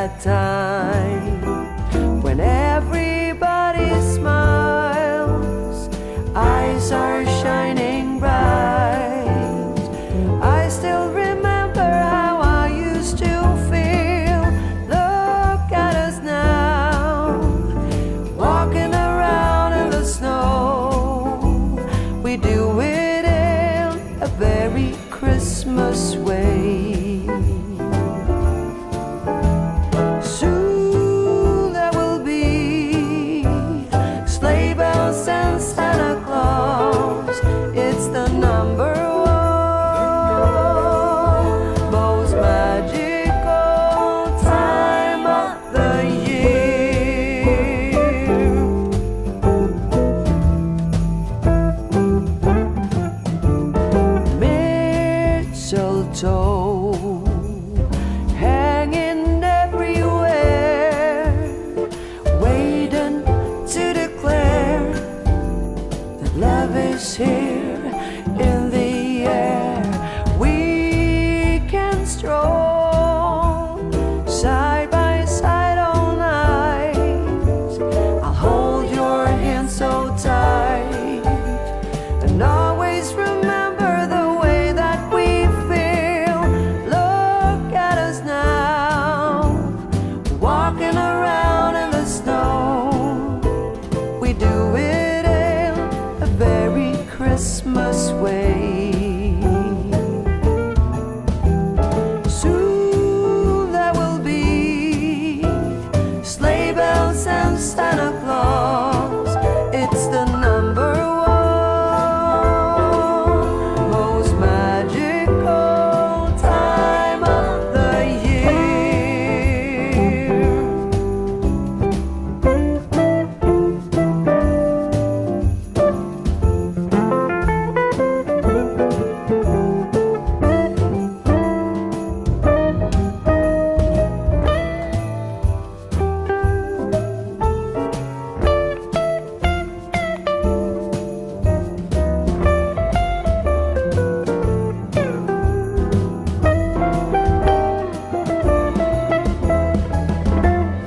that time when everybody smiles, eyes are shining bright. I still remember how I used to feel. Look at us now, walking around in the snow. We do it in a very Christmas way. Soon there will be sleigh bells and Santa Claus. It's the number one most magical time of the year. Mistletoe hanging everywhere, waiting to declare that love is here in the air. We can stroll side by side all night. I'll hold your hand so tight and always remember the way that we feel. Look at us now, walking around in the snow. We do it in a very Christmas way. Soon there will be sleigh bells and Santa Claus. It's the number one most magical time of the year.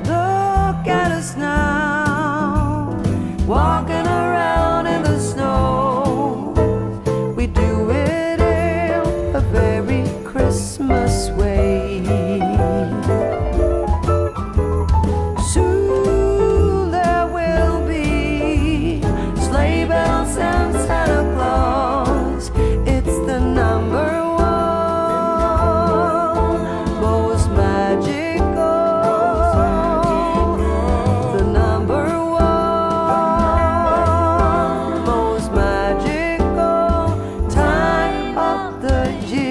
Look at us now, walking around in the snow. We do it in a very Christmas way. Soon there will be sleigh bells and Santa Claus. It's the number one most magical, the number one most magical time of the year.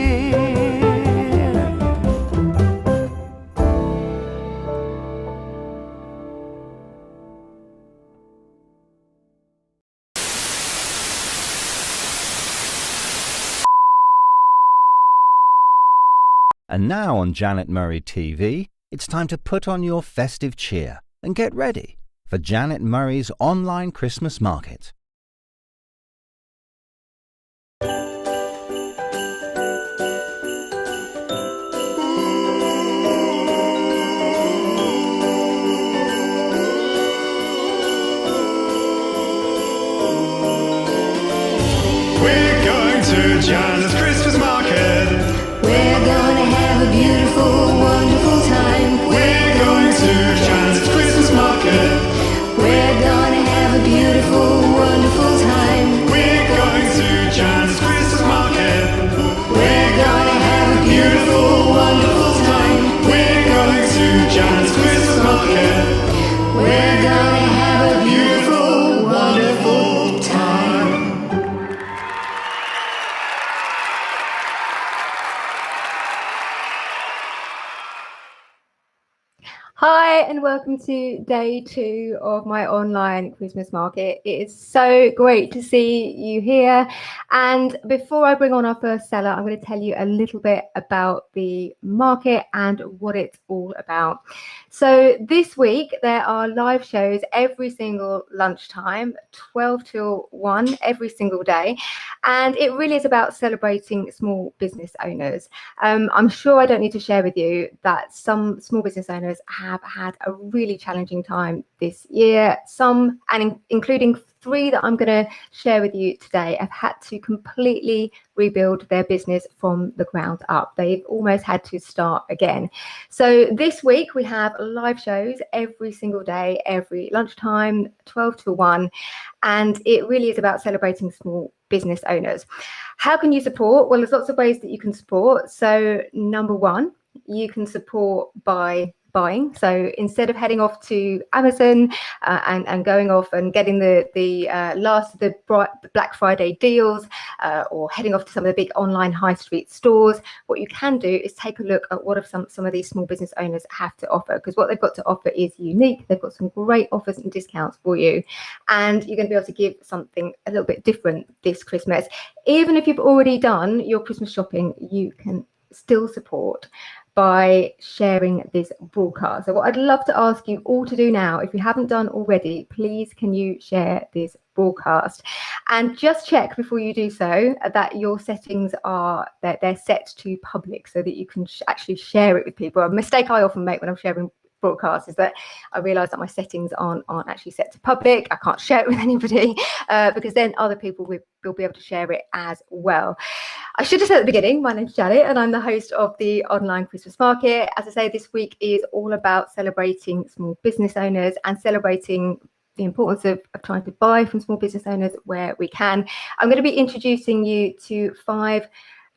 And now on Janet Murray TV, it's time to put on your festive cheer and get ready for Janet Murray's online Christmas market. We're going to Janet's Christmas market. We're gonna have a beautiful, wonderful time. We're going to Janet's Christmas market. We're gonna have a beautiful, wonderful time. We're going to Janet's Christmas market. We're gonna have a beautiful, wonderful time. We're going to Janet's Christmas market. We're gonna have a beautiful, wonderful time. Hi and welcome to day 2 of my online Christmas market. It is so great to see you here. And before I bring on our first seller, I'm going to tell you a little bit about the market and what it's all about. So this week there are live shows every single lunchtime, 12 till 1 every single day. And it really is about celebrating small business owners. I'm sure I don't need to share with you that some small business owners have had a really challenging time this year. Some, and including 3 that I'm going to share with you today, have had to completely rebuild their business from the ground up. They've almost had to start again. So this week we have live shows every single day, every lunchtime, 12 to 1. And it really is about celebrating small business owners. How can you support? Well, there's lots of ways that you can support. So number 1, you can support by buying. So instead of heading off to Amazon and going off and getting the last of the Black Friday deals or heading off to some of the big online high street stores, what you can do is take a look at what some of these small business owners have to offer, because what they've got to offer is unique. They've got some great offers and discounts for you, and you're going to be able to give something a little bit different this Christmas. Even if you've already done your Christmas shopping, you can still support by sharing this broadcast. So what I'd love to ask you all to do now, if you haven't done already, please can you share this broadcast, and just check before you do so that your settings are that they're set to public so that you can actually share it with people. A mistake I often make when I'm sharing broadcast is that I realize that my settings aren't actually set to public. I can't share it with anybody because then other people will be able to share it as well. I should have said at the beginning, my name's Janet and I'm the host of the online Christmas market. As I say, this week is all about celebrating small business owners and celebrating the importance of trying to buy from small business owners where we can. I'm going to be introducing you to 5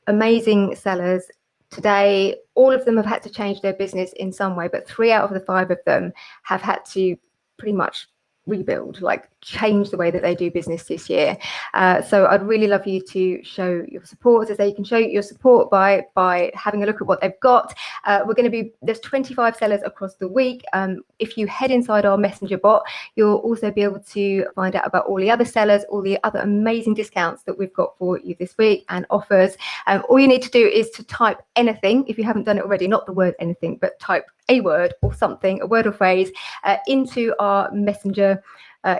amazing sellers today. All of them have had to change their business in some way, but 3 out of the 5 of them have had to pretty much rebuild, like change the way that they do business this year. So I'd really love you to show your support. As I say, you can show your support by having a look at what they've got. There's 25 sellers across the week. If you head inside our messenger bot, you'll also be able to find out about all the other sellers, all the other amazing discounts that we've got for you this week and offers. All you need to do is to type anything, if you haven't done it already, not the word anything, but type a word or something, a word or phrase, into our messenger,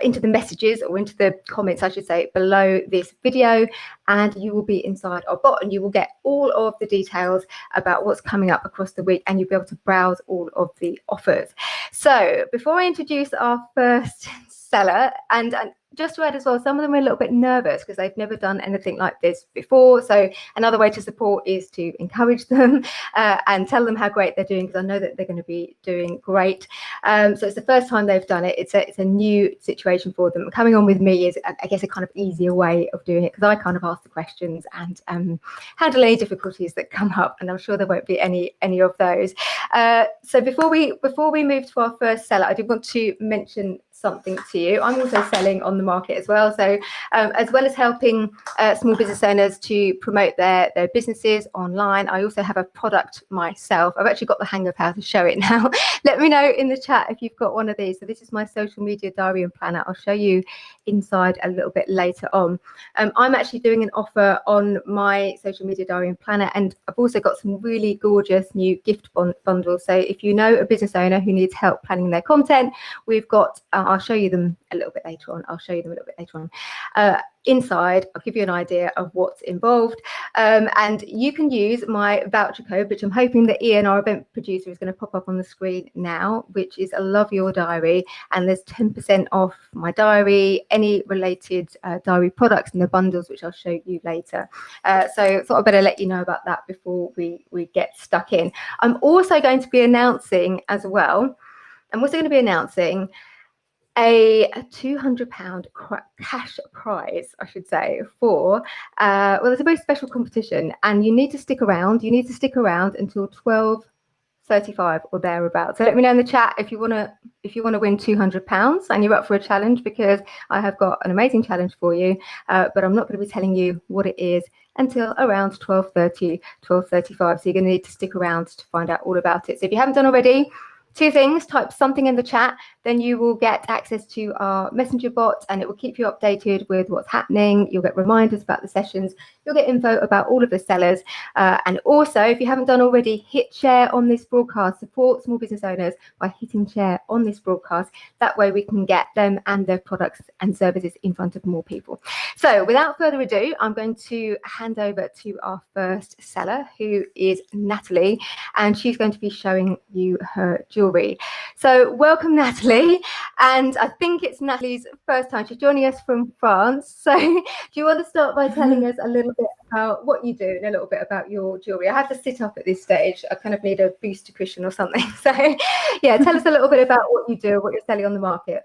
into the messages or into the comments, I should say, below this video, and you will be inside our bot and you will get all of the details about what's coming up across the week, and you'll be able to browse all of the offers. So before I introduce our first seller, and just to add as well, some of them are a little bit nervous because they've never done anything like this before. So another way to support is to encourage them and tell them how great they're doing, because I know that they're going to be doing great. So it's the first time they've done it. It's a new situation for them. Coming on with me is, I guess, a kind of easier way of doing it, because I kind of ask the questions and handle any difficulties that come up, and I'm sure there won't be any of those. So before we move to our first seller, I did want to mention something to you. I'm also selling on the market as well. So as well as helping small business owners to promote their businesses online, I also have a product myself. I've actually got the hang of how to show it now. Let me know in the chat if you've got one of these. So this is my social media diary and planner. I'll show you inside a little bit later on. I'm actually doing an offer on my social media diary and planner, and I've also got some really gorgeous new gift bundles. So if you know a business owner who needs help planning their content, we've got I'll show you them a little bit later on. Inside, I'll give you an idea of what's involved, and you can use my voucher code, which I'm hoping that Ian, our event producer, is going to pop up on the screen now, which is I love your diary, and there's 10% off my diary, any related diary products and the bundles, which I'll show you later. So I thought I'd better let you know about that before we get stuck in. I'm also going to be announcing as well, a £200 cash prize, I should say, for well, there's a very special competition, and you need to stick around. You need to stick around until 12:35 or thereabouts. So let me know in the chat if you want to win £200 and you're up for a challenge, because I have got an amazing challenge for you. But I'm not going to be telling you what it is until around 12:30, 12:35. So you're going to need to stick around to find out all about it. So if you haven't done already, 2 things: type something in the chat, then you will get access to our messenger bot and it will keep you updated with what's happening. You'll get reminders about the sessions, you'll get info about all of the sellers, and also, if you haven't done already, hit share on this broadcast. Support small business owners by hitting share on this broadcast. That way we can get them and their products and services in front of more people. So without further ado, I'm going to hand over to our first seller, who is Nathalie, and she's going to be showing you her jewellery. jewellery. So welcome, Nathalie. And I think it's Nathalie's first time. She's joining us from France. So do you want to start by telling us a little bit about what you do and a little bit about your jewellery? I have to sit up at this stage. I kind of need a booster cushion or something. So yeah, tell us a little bit about what you do, what you're selling on the market.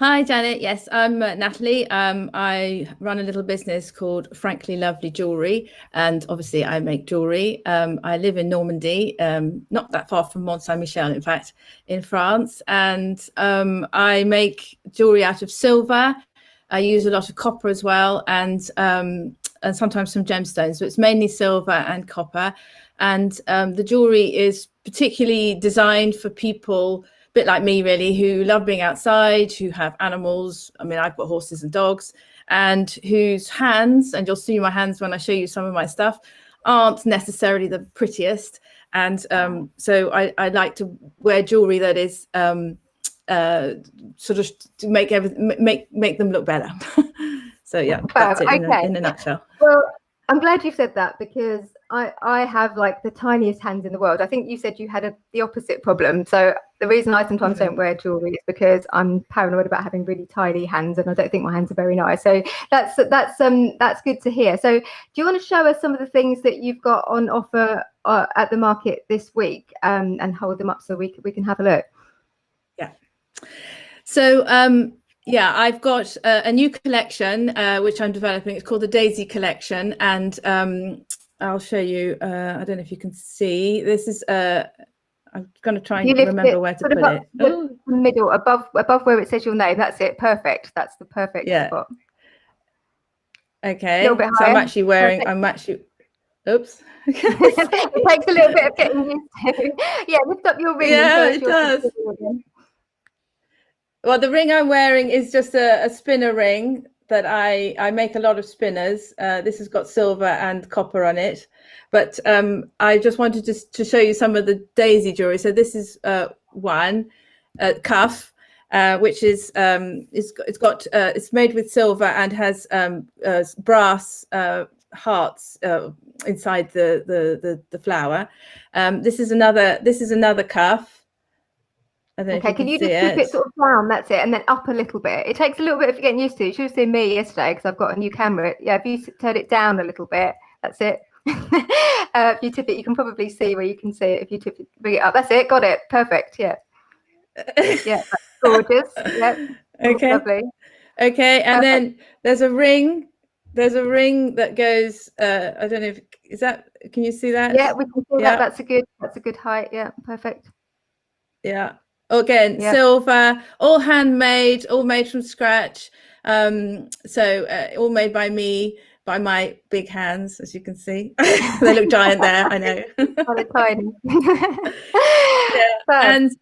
Hi, Janet. Yes, I'm Nathalie. I run a little business called Frankly Lovely Jewellery, and obviously I make jewellery. I live in Normandy, not that far from Mont Saint-Michel, in fact, in France, and I make jewellery out of silver. I use a lot of copper as well, and sometimes some gemstones. So it's mainly silver and copper, and the jewellery is particularly designed for people bit like me, really, who love being outside, who have animals. I mean, I've got horses and dogs, and whose hands, and you'll see my hands when I show you some of my stuff, aren't necessarily the prettiest. And so I like to wear jewelry that is sort of to make them look better. So yeah, that's it in a nutshell. Well, I'm glad you said that, because I have like the tiniest hands in the world. I think you said you had the opposite problem. So the reason I sometimes don't wear jewelry is because I'm paranoid about having really tiny hands, and I don't think my hands are very nice. So that's good to hear. So do you want to show us some of the things that you've got on offer at the market this week, and hold them up so we can have a look? Yeah. So yeah, I've got a new collection which I'm developing. It's called the Daisy Collection, and I'll show you. I don't know if you can see. This is I'm going to try and remember where to put it. The middle, above where it says your name. That's it. Perfect. That's the perfect spot. Okay. So I'm actually wearing. Perfect. I'm actually. Oops. It takes a little bit of getting used to. Yeah, lift up your ring. Yeah, it does. Well, the ring I'm wearing is just a spinner ring that I make a lot of spinners. This has got silver and copper on it, but I just wanted to show you some of the daisy jewelry. So this is one cuff, which is it's made with silver and has brass hearts inside the flower. This is another cuff. Okay, can you just keep it sort of down? That's it, and then up a little bit. It takes a little bit of getting used to. You should have seen me yesterday because I've got a new camera. Yeah, if you turn it down a little bit, that's it. If you tip it, you can probably see where you can see it. If you tip it, bring it up. That's it. Got it. Perfect. Yeah. Yeah. That's gorgeous. Yeah. Okay. Lovely. Okay, and then there's a ring. There's a ring that goes. I don't know if is that. Can you see that? Yeah, we can see that. That's a good height. Yeah. Perfect. Yeah. Again, silver, all handmade, all made from scratch. So all made by me, by my big hands, as you can see. They look giant there, I know. They're tiny. And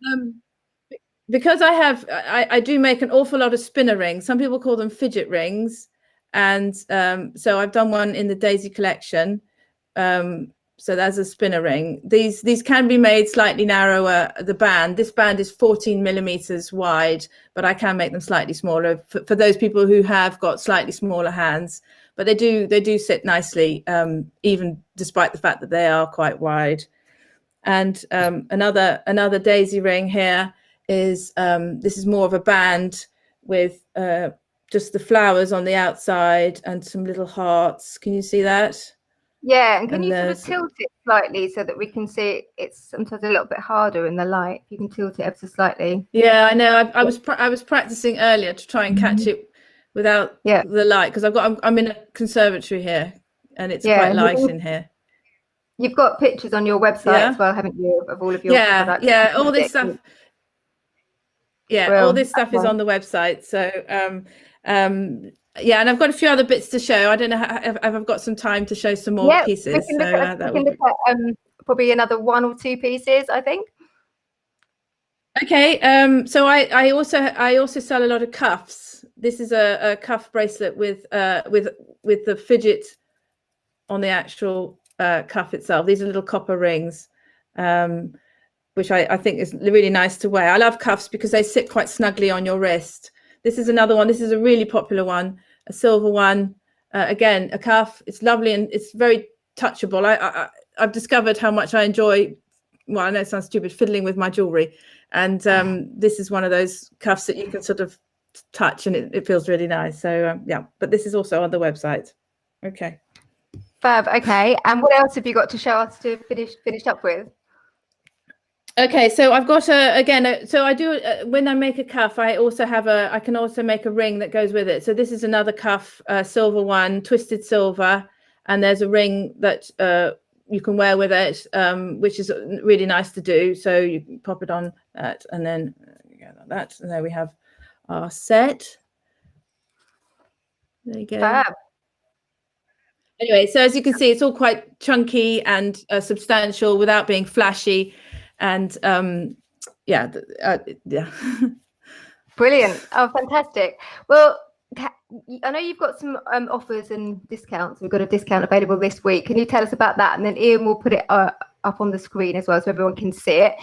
because I do make an awful lot of spinner rings. Some people call them fidget rings. And so I've done one in the Daisy Collection. So there's a spinner ring. These can be made slightly narrower. This band is 14 millimeters wide, but I can make them slightly smaller for those people who have got slightly smaller hands. But they do sit nicely, even despite the fact that they are quite wide. And another daisy ring here is this is more of a band with just the flowers on the outside and some little hearts. Can you see that? Yeah, and can you sort of tilt it slightly so that we can see it? It's sometimes a little bit harder in the light. You can tilt it ever so slightly. Yeah, I know. I was practicing earlier to try and catch it without the light, because I'm in a conservatory here, and it's quite light in here. You've got pictures on your website as well, haven't you, of all of your products? Yeah, all this stuff. Yeah, all this stuff is on the website. So yeah, and I've got a few other bits to show. I don't know if I've got some time to show some more pieces. We can look at probably another 1 or 2 pieces, I think. Okay, so I also sell a lot of cuffs. This is a cuff bracelet with the fidget on the actual cuff itself. These are little copper rings, which I think is really nice to wear. I love cuffs because they sit quite snugly on your wrist. This is another one. This is a really popular one, a silver one. Again, a cuff. It's lovely and it's very touchable. I've discovered how much I enjoy well, I know it sounds stupid, fiddling with my jewelry. And this is one of those cuffs that you can sort of touch and it feels really nice. So yeah, but this is also on the website. Okay. Fab. Okay. And what else have you got to show us to finish up with? Okay, so I've got so I do when I make a cuff, I can also make a ring that goes with it. So this is another cuff, silver one, twisted silver, and there's a ring that you can wear with it, which is really nice to do. So you can pop it on that, and then like that, and there we have our set. There you go. Fab. Anyway, so as you can see, it's all quite chunky and substantial without being flashy. And yeah. Brilliant. Oh, fantastic. Well, I know you've got some offers and discounts. We've got a discount available this week. Can you tell us about that? And then Ian will put it up on the screen as well so everyone can see it.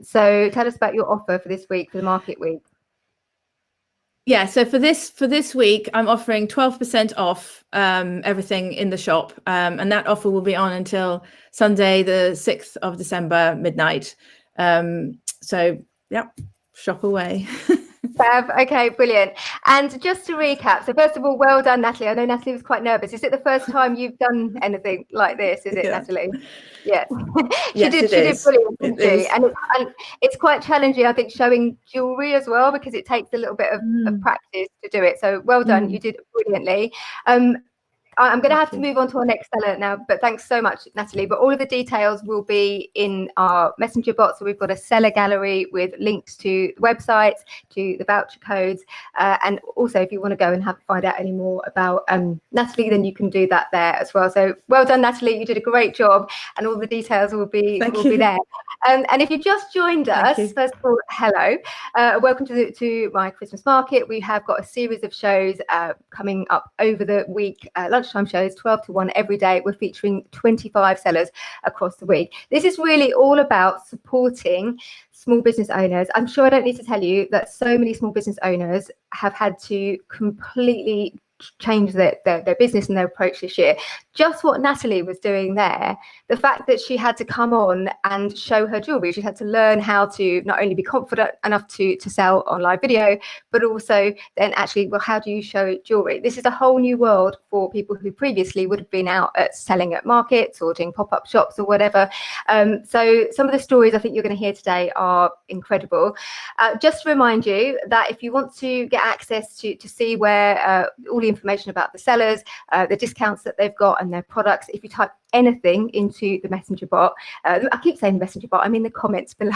So tell us about your offer for this week, for the market week. Yeah, so for this week, I'm offering 12% off everything in the shop, and that offer will be on until Sunday, the 6th of December, midnight. So yeah, shop away. Fab. Okay, brilliant. And just to recap, so first of all, well done, Nathalie. I know Nathalie was quite nervous. Is it the first time you've done anything like this? Is it, Nathalie? Yeah. She did brilliant, didn't she? And it's quite challenging, I think, showing jewellery as well, because it takes a little bit of practice to do it. So well done. You did brilliantly. I'm going to have to move on to our next seller now, but thanks so much, Nathalie. But all of the details will be in our messenger bot. So we've got a seller gallery with links to the websites, to the voucher codes. And also, if you want to go and find out any more about Nathalie, then you can do that there as well. So well done, Nathalie. You did a great job, and all the details will be there. And if you just joined us, first of all, hello. Welcome to my Christmas market. We have got a series of shows coming up over the week, lunchtime shows, 12 to 1 every day. We're featuring 25 sellers across the week. This is really all about supporting small business owners. I'm sure I don't need to tell you that so many small business owners have had to completely change their business and their approach this year. Just what Nathalie was doing there, the fact that she had to come on and show her jewelry, she had to learn how to not only be confident enough to sell on live video, but also then actually, well, how do you show jewelry? This is a whole new world for people who previously would have been out at selling at markets or doing pop-up shops or whatever. So some of the stories I think you're going to hear today are incredible. Just to remind you that if you want to get access to see where all the information about the sellers, the discounts that they've got and their products, if you type anything into the messenger bot, I keep saying messenger bot, I mean the comments below,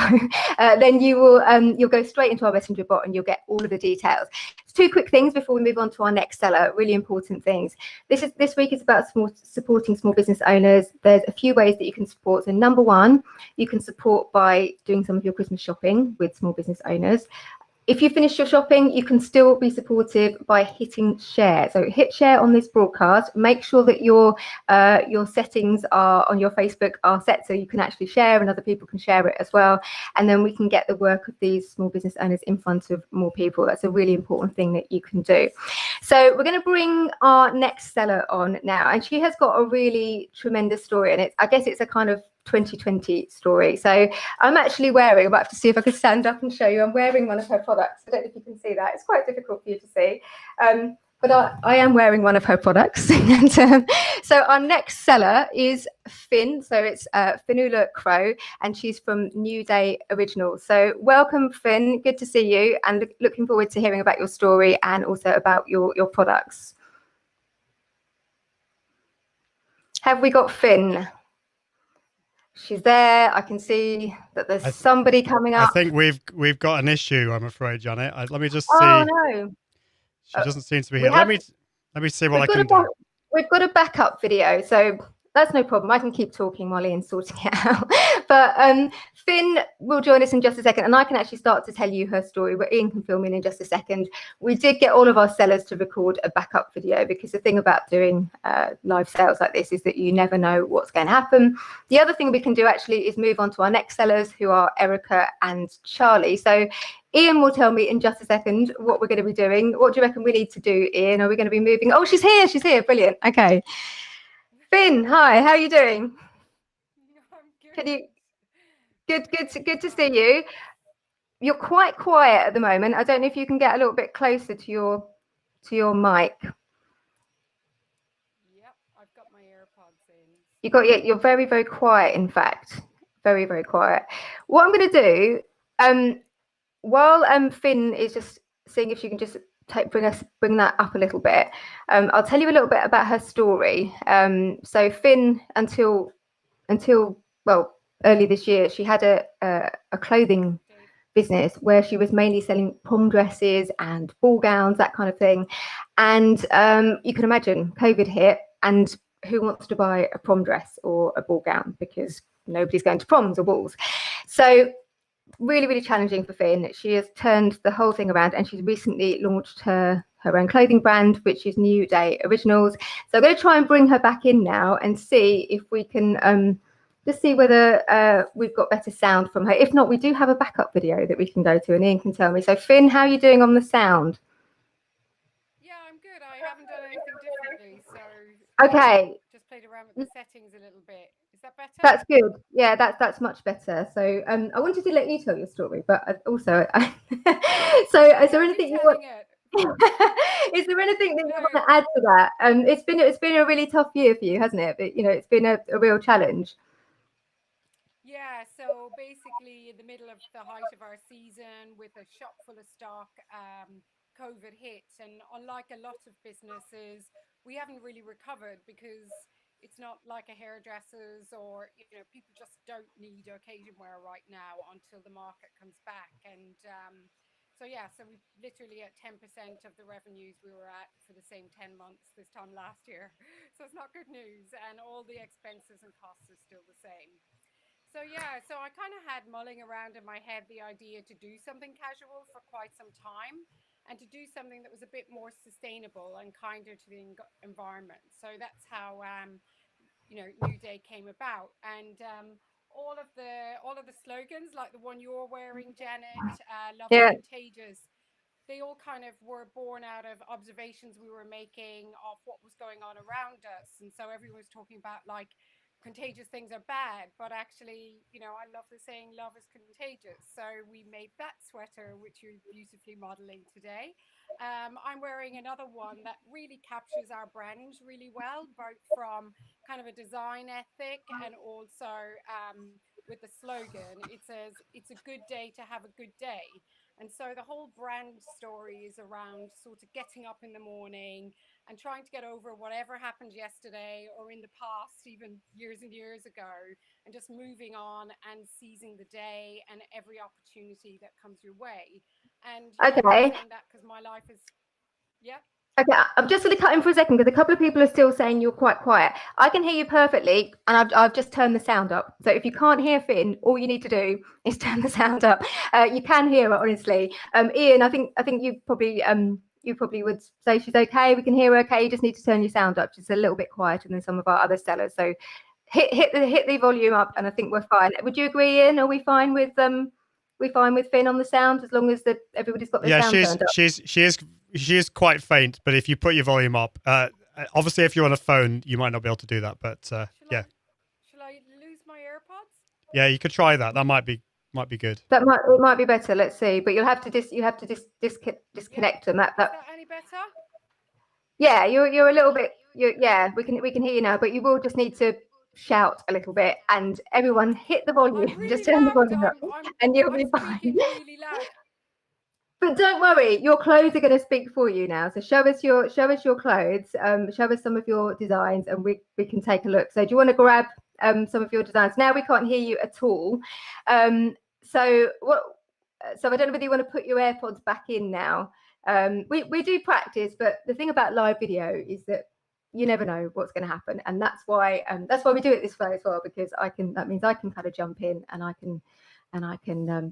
then you will you'll go straight into our messenger bot and you'll get all of the details. Two quick things before we move on to our next seller, really important things. This week is about supporting small business owners. There's a few ways that you can support. So number one, you can support by doing some of your Christmas shopping with small business owners. If you finish your shopping, you can still be supportive by hitting share. So hit share on this broadcast. Make sure that your settings are on your Facebook are set so you can actually share and other people can share it as well. And then we can get the work of these small business owners in front of more people. That's a really important thing that you can do. So we're going to bring our next seller on now, and she has got a really tremendous story, and I guess it's a kind of 2020 story. So I'm actually wearing, I might have to see if I can stand up and show you, I'm wearing one of her products. I don't know if you can see that. It's quite difficult for you to see. But I am wearing one of her products. And, so our next seller is Finn. So it's Finula Crow, and she's from New Day Originals. So welcome, Finn. Good to see you, and looking forward to hearing about your story and also about your products. Have we got Finn? She's there. I can see that there's somebody coming up. I think we've got an issue, I'm afraid, Janet. Let me just see. Oh no. She doesn't seem to be here. Let me see what I can do. We've got a backup video, so that's no problem. I can keep talking while Ian's sorting it out. But Finn will join us in just a second, and I can actually start to tell you her story, but Ian can film in just a second. We did get all of our sellers to record a backup video, because the thing about doing live sales like this is that you never know what's going to happen. The other thing we can do actually is move on to our next sellers, who are Erica and Charlie. So Ian will tell me in just a second what we're going to be doing. What do you reckon we need to do, Ian? Are we going to be moving? Oh, she's here. Brilliant. Okay. Finn, hi, how are you doing? I'm good. Good to see you. You're quite quiet at the moment. I don't know if you can get a little bit closer to your mic. Yep, I've got my AirPods in. You're very, very quiet, in fact. Very, very quiet. What I'm going to do, while Finn is just seeing if she can just bring that up a little bit, I'll tell you a little bit about her story. So Finn, until well, early this year, she had a clothing business where she was mainly selling prom dresses and ball gowns, that kind of thing. And you can imagine COVID hit, and who wants to buy a prom dress or a ball gown, because nobody's going to proms or balls. So really, really challenging for Finn. She has turned the whole thing around, and she's recently launched her own clothing brand, which is New Day Originals. So I'm going to try and bring her back in now and see if we can just see whether we've got better sound from her. If not, we do have a backup video that we can go to, and Ian can tell me. So Finn, how are you doing on the sound? Yeah, I'm good. I haven't done anything differently, so Okay. Just played around with the settings a little bit. Is that better? That's good. Yeah, that's much better. So I wanted to let you tell your story, but also so is there anything you want? Is there anything that you want to add to that? It's been a really tough year for you, hasn't it? But, it's been a real challenge. Yeah, so basically in the middle of the height of our season with a shop full of stock, COVID hit, and unlike a lot of businesses, we haven't really recovered because it's not like a hairdresser's, or people just don't need occasion wear right now until the market comes back. And so we literally at 10% of the revenues we were at for the same 10 months this time last year. So it's not good news, and all the expenses and costs are still the same. So I kind of had mulling around in my head the idea to do something casual for quite some time, and to do something that was a bit more sustainable and kinder to the environment. So that's how New Day came about. And all of the slogans, like the one you're wearing, Janet, love is contagious, they all kind of were born out of observations we were making of what was going on around us. And so everyone was talking about like contagious things are bad, but actually, I love the saying love is contagious. So we made that sweater, which you're beautifully modeling today. I'm wearing another one that really captures our brand really well, both from kind of a design ethic and also with the slogan. It says, "It's a good day to have a good day." And so the whole brand story is around sort of getting up in the morning and trying to get over whatever happened yesterday or in the past, even years and years ago, and just moving on and seizing the day and every opportunity that comes your way. And okay, I'm saying that because my life is, Okay, I'm just going to cut in for a second because a couple of people are still saying you're quite quiet. I can hear you perfectly, and I've just turned the sound up. So if you can't hear Finn, all you need to do is turn the sound up. You can hear her, honestly. Ian, I think you probably would say she's okay. We can hear her okay. You just need to turn your sound up just a little bit quieter than some of our other sellers. So hit the volume up, and I think we're fine. Would you agree, Ian? Are we fine with Finn on the sound, as long as everybody's got their sound turned up? She is quite faint, but if you put your volume up, obviously if you're on a phone, you might not be able to do that. But yeah. Shall I lose my AirPods? Yeah, you could try that. That might be good. It might be better. Let's see. But you'll have to disconnect them. Is that any better? Yeah, you're a little bit. We can hear you now, but you will just need to shout a little bit, and everyone hit the volume. Really just turn the volume up, and you'll be fine. Really loud. But don't worry, your clothes are going to speak for you now. So show us your clothes. Show us some of your designs, and we can take a look. So do you want to grab some of your designs? Now we can't hear you at all. So I don't know whether you want to put your AirPods back in now. We do practice, but the thing about live video is that you never know what's going to happen, and that's why we do it this way as well, because that means I can kind of jump in, and I can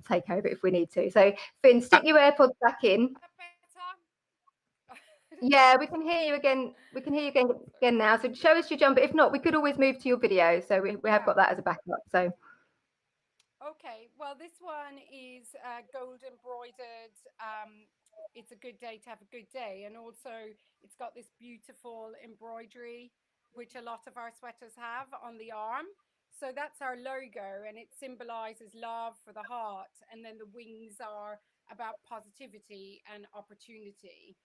take over if we need to. So Finn, stick your AirPods back in. Yeah, we can hear you again. We can hear you again now. So show us your jumper. If not, we could always move to your video. So we have got that as a backup. So okay, well, this one is gold embroidered. It's a good day to have a good day, and also it's got this beautiful embroidery, which a lot of our sweaters have on the arm. So that's our logo, and it symbolizes love for the heart. And then the wings are about positivity and opportunity.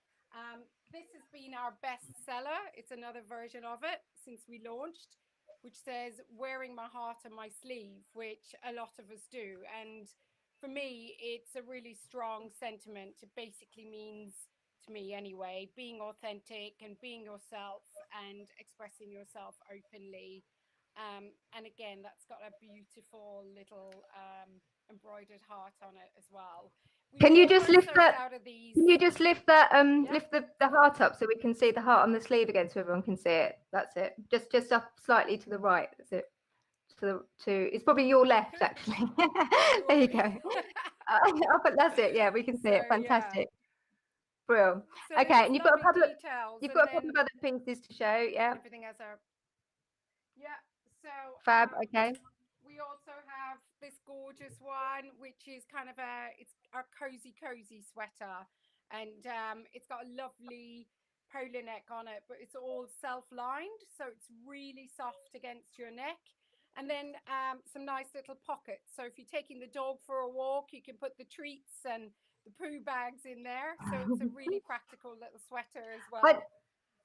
This has been our best seller. It's another version of it since we launched, which says wearing my heart on my sleeve, which a lot of us do. And for me, it's a really strong sentiment. It basically means, to me anyway, being authentic and being yourself and expressing yourself openly. And again, that's got a beautiful little embroidered heart on it as well. Can you just lift that? Out of these. Can you just lift that? Yeah. Lift the heart up so we can see the heart on the sleeve again, so everyone can see it. That's it. Just up slightly to the right. That's it. It's probably your left actually. There you go. That's it. Yeah, we can see it. Fantastic. Yeah. Brilliant. So Okay, and you've got a couple of details. You've got a couple of other pieces to show. Yeah. Everything has a. Yeah. So. Fab. Okay. We also have this gorgeous one, which is kind of it's our cozy sweater, and it's got a lovely polo neck on it, but it's all self-lined, so it's really soft against your neck. And then some nice little pockets. So if you're taking the dog for a walk, you can put the treats and the poo bags in there. So it's a really practical little sweater as well.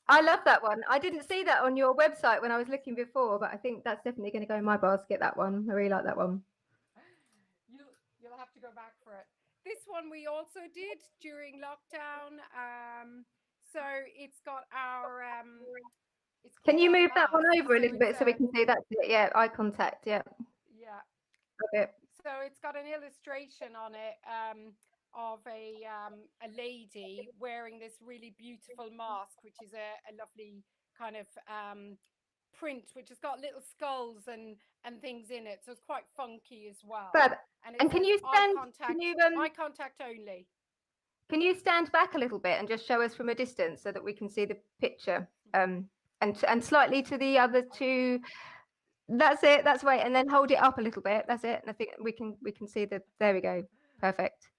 I love that one. I didn't see that on your website when I was looking before, but I think that's definitely going to go in my basket, that one. I really like that one. You'll have to go back for it. This one we also did during lockdown. So it's got our... Can you move that one over a little bit so we can see that? Yeah, eye contact, yeah. Yeah. Okay. So it's got an illustration on it of a lady wearing this really beautiful mask, which is a lovely kind of print, which has got little skulls and things in it. So it's quite funky as well. Fab. And can you stand? Eye contact only. Can you stand back a little bit and just show us from a distance so that we can see the picture? And slightly to the other two. That's it. That's right. And then hold it up a little bit. That's it. And I think we can see the. There we go. Perfect.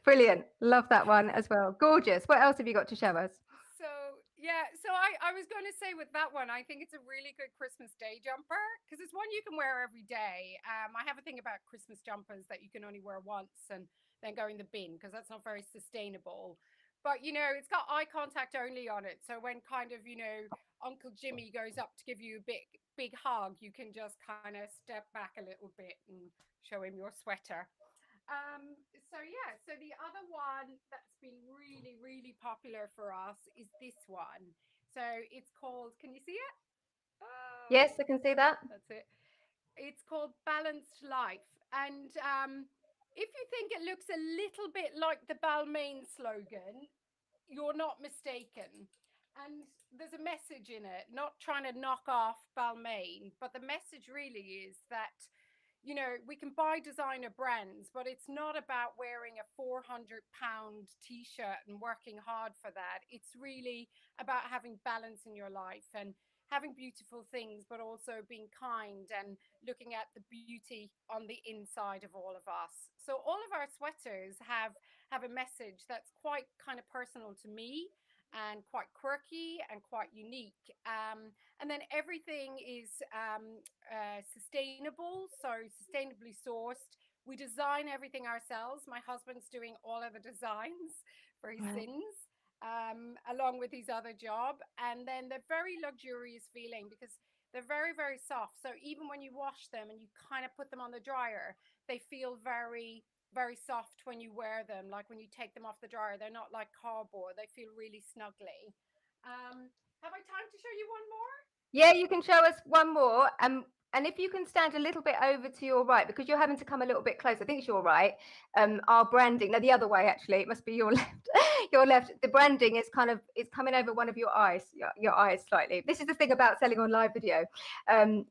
Brilliant. Love that one as well. Gorgeous. What else have you got to show us? So yeah, so I was going to say with that one, I think it's a really good Christmas Day jumper because it's one you can wear every day. I have a thing about Christmas jumpers that you can only wear once and then go in the bin because that's not very sustainable. But you know, it's got eye contact only on it. So when kind of, you know, Uncle Jimmy goes up to give you a big hug, you can just kind of step back a little bit and show him your sweater. So yeah, so the other one that's been really, really popular for us is this one. So it's called, can you see it? Yes, I can see that. That's it. It's called Balanced Life. And if you think it looks a little bit like the Balmain slogan, you're not mistaken. And there's a message in it, not trying to knock off Balmain, but the message really is that, you know, we can buy designer brands, but it's not about wearing a 400-pound t-shirt and working hard for that. It's really about having balance in your life and having beautiful things, but also being kind and looking at the beauty on the inside of all of us. So all of our sweaters have a message that's quite kind of personal to me and quite quirky and quite unique. And then everything is sustainable, so sustainably sourced. We design everything ourselves. My husband's doing all of the designs for his sins, along with his other job. And then they're very luxurious feeling because they're very, very soft. So even when you wash them and you kind of put them on the dryer, they feel very, very soft when you wear them. Like when you take them off the dryer, they're not like cardboard. They feel really snuggly. Have I time to show you one more? Yeah, you can show us one more. And if you can stand a little bit over to your right, because you're having to come a little bit closer. I think it's your right. Our branding, no, the other way actually. It must be your left. Your left. The branding is kind of coming over one of your eyes. Your eyes slightly. This is the thing about selling on live video.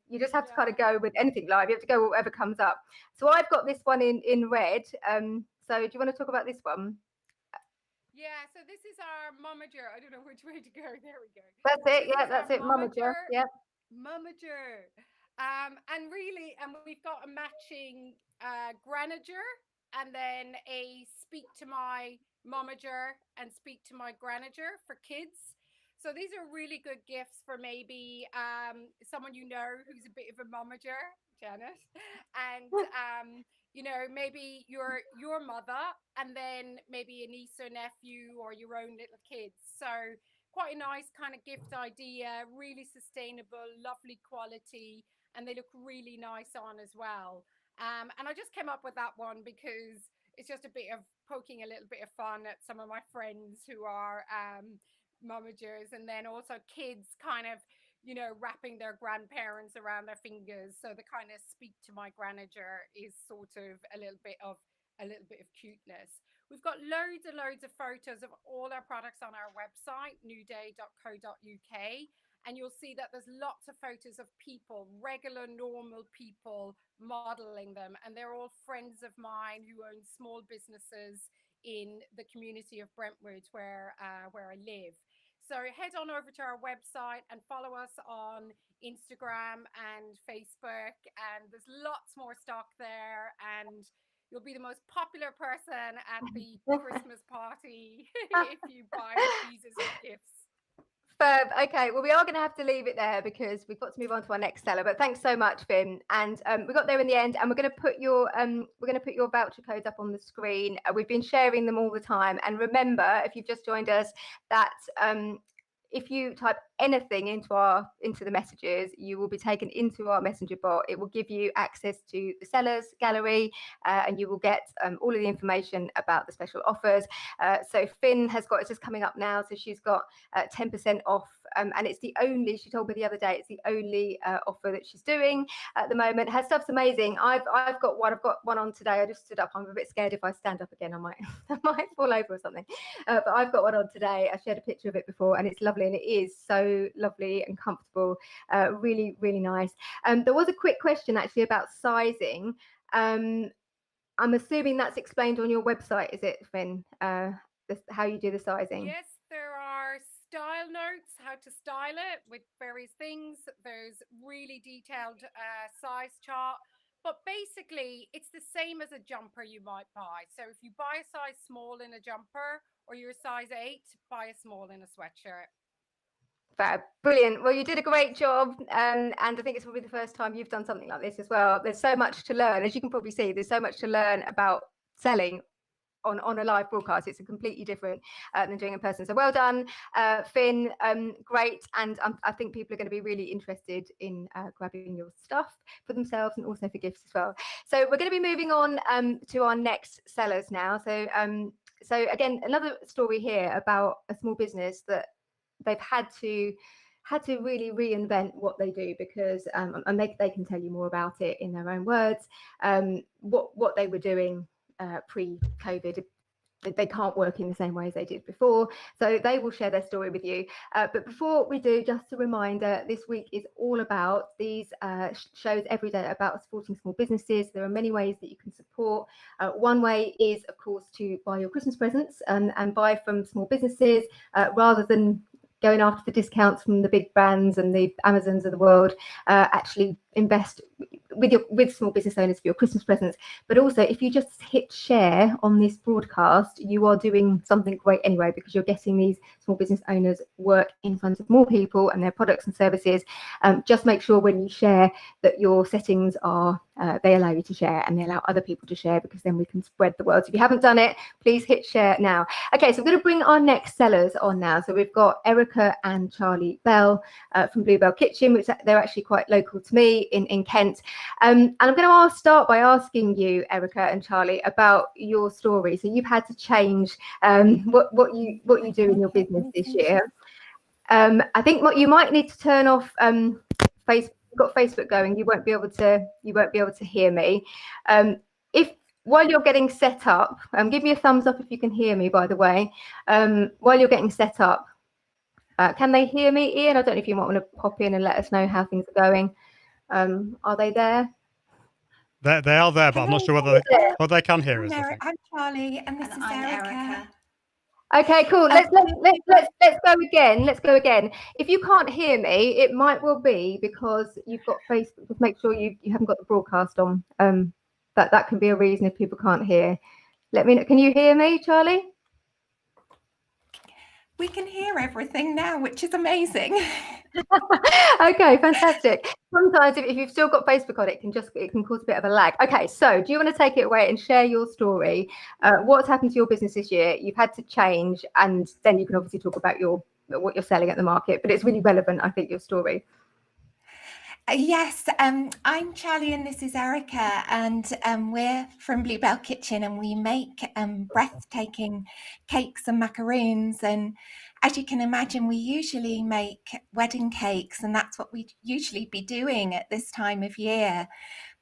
You just have to kind of go with anything live. You have to go with whatever comes up. So I've got this one in red. So do you want to talk about this one? Yeah, so this is our momager. I don't know which way to go. There we go. That's it. Yeah, that's it. Momager. Yeah. Momager. And really, and we've got a matching granager and then a speak to my momager and speak to my granager for kids. So these are really good gifts for maybe someone you know who's a bit of a momager, Janet, and maybe your mother, and then maybe a niece or nephew or your own little kids. So quite a nice kind of gift idea, really sustainable, lovely quality, and they look really nice on as well. And I just came up with that one because it's just a bit of poking a little bit of fun at some of my friends who are momagers, and then also kids kind of wrapping their grandparents around their fingers, so the kind of speak to my granager is sort of a little bit of cuteness. We've got loads and loads of photos of all our products on our website, newday.co.uk, and you'll see that there's lots of photos of people, regular normal people, modeling them, and they're all friends of mine who own small businesses in the community of Brentwood where I live. So head on over to our website and follow us on Instagram and Facebook, and there's lots more stock there, and you'll be the most popular person at the Christmas party if you buy these as gifts. Fab. Okay, well, we are going to have to leave it there because we've got to move on to our next seller. But thanks so much, Finn. And we got there in the end, and we're going to put your voucher codes up on the screen. We've been sharing them all the time. And remember, if you've just joined us, that if you type anything into the messages, you will be taken into our messenger bot. It will give you access to the sellers gallery, and you will get all of the information about the special offers. So Finn has got, it's just coming up now, so she's got 10% off, and it's the only, she told me the other day, it's the only offer that she's doing at the moment. Her stuff's amazing. I've got one on today. I just stood up. I'm a bit scared if I stand up again I might fall over or something, but I've got one on today. I shared a picture of it before, and it's lovely, and it is so lovely and comfortable, really, really nice. There was a quick question actually about sizing. I'm assuming that's explained on your website, is it, Finn? How you do the sizing? Yes, there are style notes, how to style it with various things. There's really detailed size chart. But basically, it's the same as a jumper you might buy. So if you buy a size small in a jumper, or you're a size 8, buy a small in a sweatshirt. Fab. Brilliant. Well, you did a great job, and I think it's probably the first time you've done something like this as well. There's so much to learn, as you can probably see. There's so much to learn about selling on a live broadcast. It's a completely different than doing in person. So well done, Finn. Great, and I think people are going to be really interested in grabbing your stuff for themselves and also for gifts as well. So we're going to be moving on to our next sellers now. So again, another story here about a small business that they've had to really reinvent what they do, because and they can tell you more about it in their own words. What they were doing pre-COVID, they can't work in the same way as they did before, so they will share their story with you. But before we do, just a reminder, this week is all about these shows every day about supporting small businesses. There are many ways that you can support. One way is, of course, to buy your Christmas presents and buy from small businesses rather than going after the discounts from the big brands and the Amazons of the world. Actually invest with small business owners for your Christmas presents. But also, if you just hit share on this broadcast, you are doing something great anyway, because you're getting these small business owners work in front of more people and their products and services. Just make sure when you share that your settings are they allow you to share, and they allow other people to share, because then we can spread the word. So if you haven't done it, please hit share now. Okay, so I'm going to bring our next sellers on now. So we've got Erica and Charlie Bell from Bluebell Kitchen, which they're actually quite local to me in Kent. And I'm going to start by asking you, Erica and Charlie, about your story. So you've had to change what you do in your business this year. I think what you might need to turn off Facebook. You've got Facebook going, you won't be able to hear me. If while you're getting set up, give me a thumbs up if you can hear me, by the way. While you're getting set up, can they hear me? Ian, I don't know if you might want to pop in and let us know how things are going. Are they there? They are there, but I'm not sure whether they can hear us. I'm Charlie, and this is Erica. Okay, cool. Let's go again. Let's go again. If you can't hear me, it might well be because you've got Facebook. Just make sure you haven't got the broadcast on. That can be a reason if people can't hear. Let me know. Can you hear me, Charlie? We can hear everything now, which is amazing. Okay, fantastic. Sometimes if you've still got Facebook on, it can cause a bit of a lag. Okay, so do you want to take it away and share your story? What's happened to your business this year? You've had to change, and then you can obviously talk about what you're selling at the market, but it's really relevant, I think, your story. Yes, I'm Charlie and this is Erica, and we're from Bluebell Kitchen, and we make breathtaking cakes and macaroons. And as you can imagine, we usually make wedding cakes, and that's what we'd usually be doing at this time of year.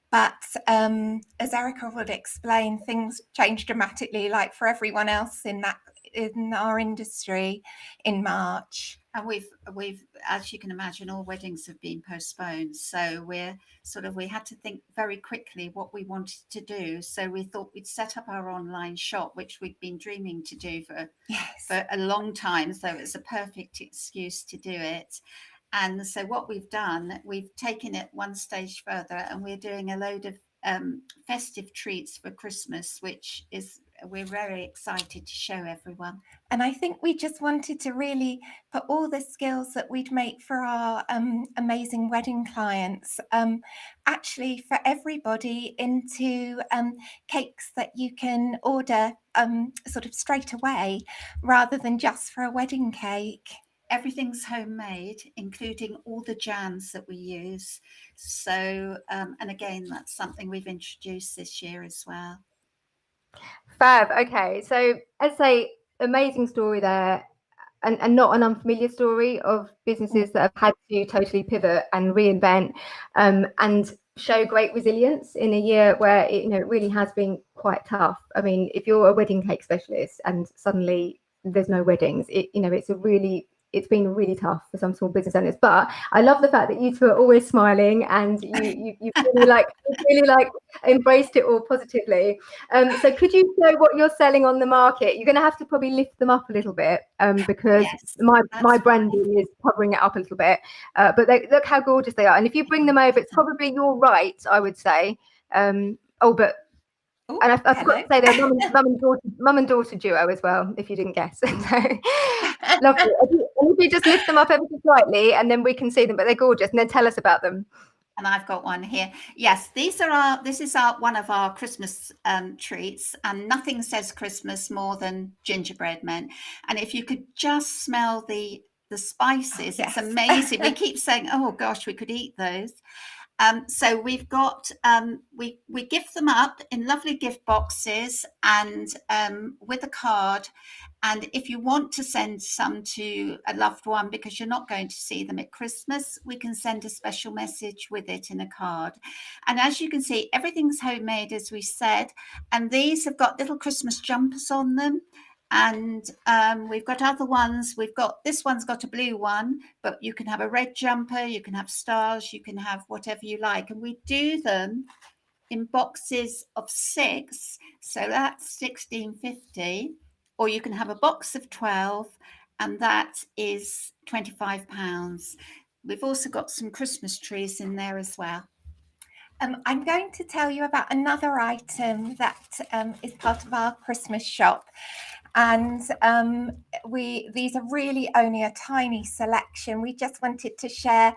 But as Erica would explain, things change dramatically, like for everyone else in our industry, in March. And we've, as you can imagine, all weddings have been postponed. So we had to think very quickly what we wanted to do. So we thought we'd set up our online shop, which we'd been dreaming to do for a long time. So it's a perfect excuse to do it. And so what we've done, we've taken it one stage further, and we're doing a load of festive treats for Christmas, which we're very excited to show everyone. And I think we just wanted to really put all the skills that we'd make for our amazing wedding clients, actually for everybody, into cakes that you can order sort of straight away, rather than just for a wedding cake. Everything's homemade, including all the jams that we use. So, and again, that's something we've introduced this year as well. Fab. Okay, so as I say, amazing story there, and not an unfamiliar story of businesses that have had to totally pivot and reinvent, and show great resilience in a year where it really has been quite tough. I mean, if you're a wedding cake specialist and suddenly there's no weddings, it's been really tough for some small business owners. But I love the fact that you two are always smiling, and you really embraced it all positively. So could you show what you're selling on the market? You're going to have to probably lift them up a little bit, because my branding is covering it up a little bit. But look how gorgeous they are. And if you bring them over, it's probably your right, I would say. And I forgot to say they're mum and daughter duo as well, if you didn't guess. So, lovely. And if you just lift them up ever so slightly, and then we can see them, but they're gorgeous. And then tell us about them. And I've got one here. Yes, this is one of our Christmas treats, and nothing says Christmas more than gingerbread men. And if you could just smell the spices, it's amazing. We keep saying, oh gosh, we could eat those. So we've got, we gift them up in lovely gift boxes, and with a card. And if you want to send some to a loved one because you're not going to see them at Christmas, we can send a special message with it in a card. And as you can see, everything's homemade, as we said. And these have got little Christmas jumpers on them. And we've got other ones. This one's got a blue one, but you can have a red jumper, you can have stars, you can have whatever you like. And we do them in boxes of 6, so that's £16.50. Or you can have a box of 12, and that is £25. We've also got some Christmas trees in there as well. I'm going to tell you about another item that is part of our Christmas shop. And these are really only a tiny selection. We just wanted to share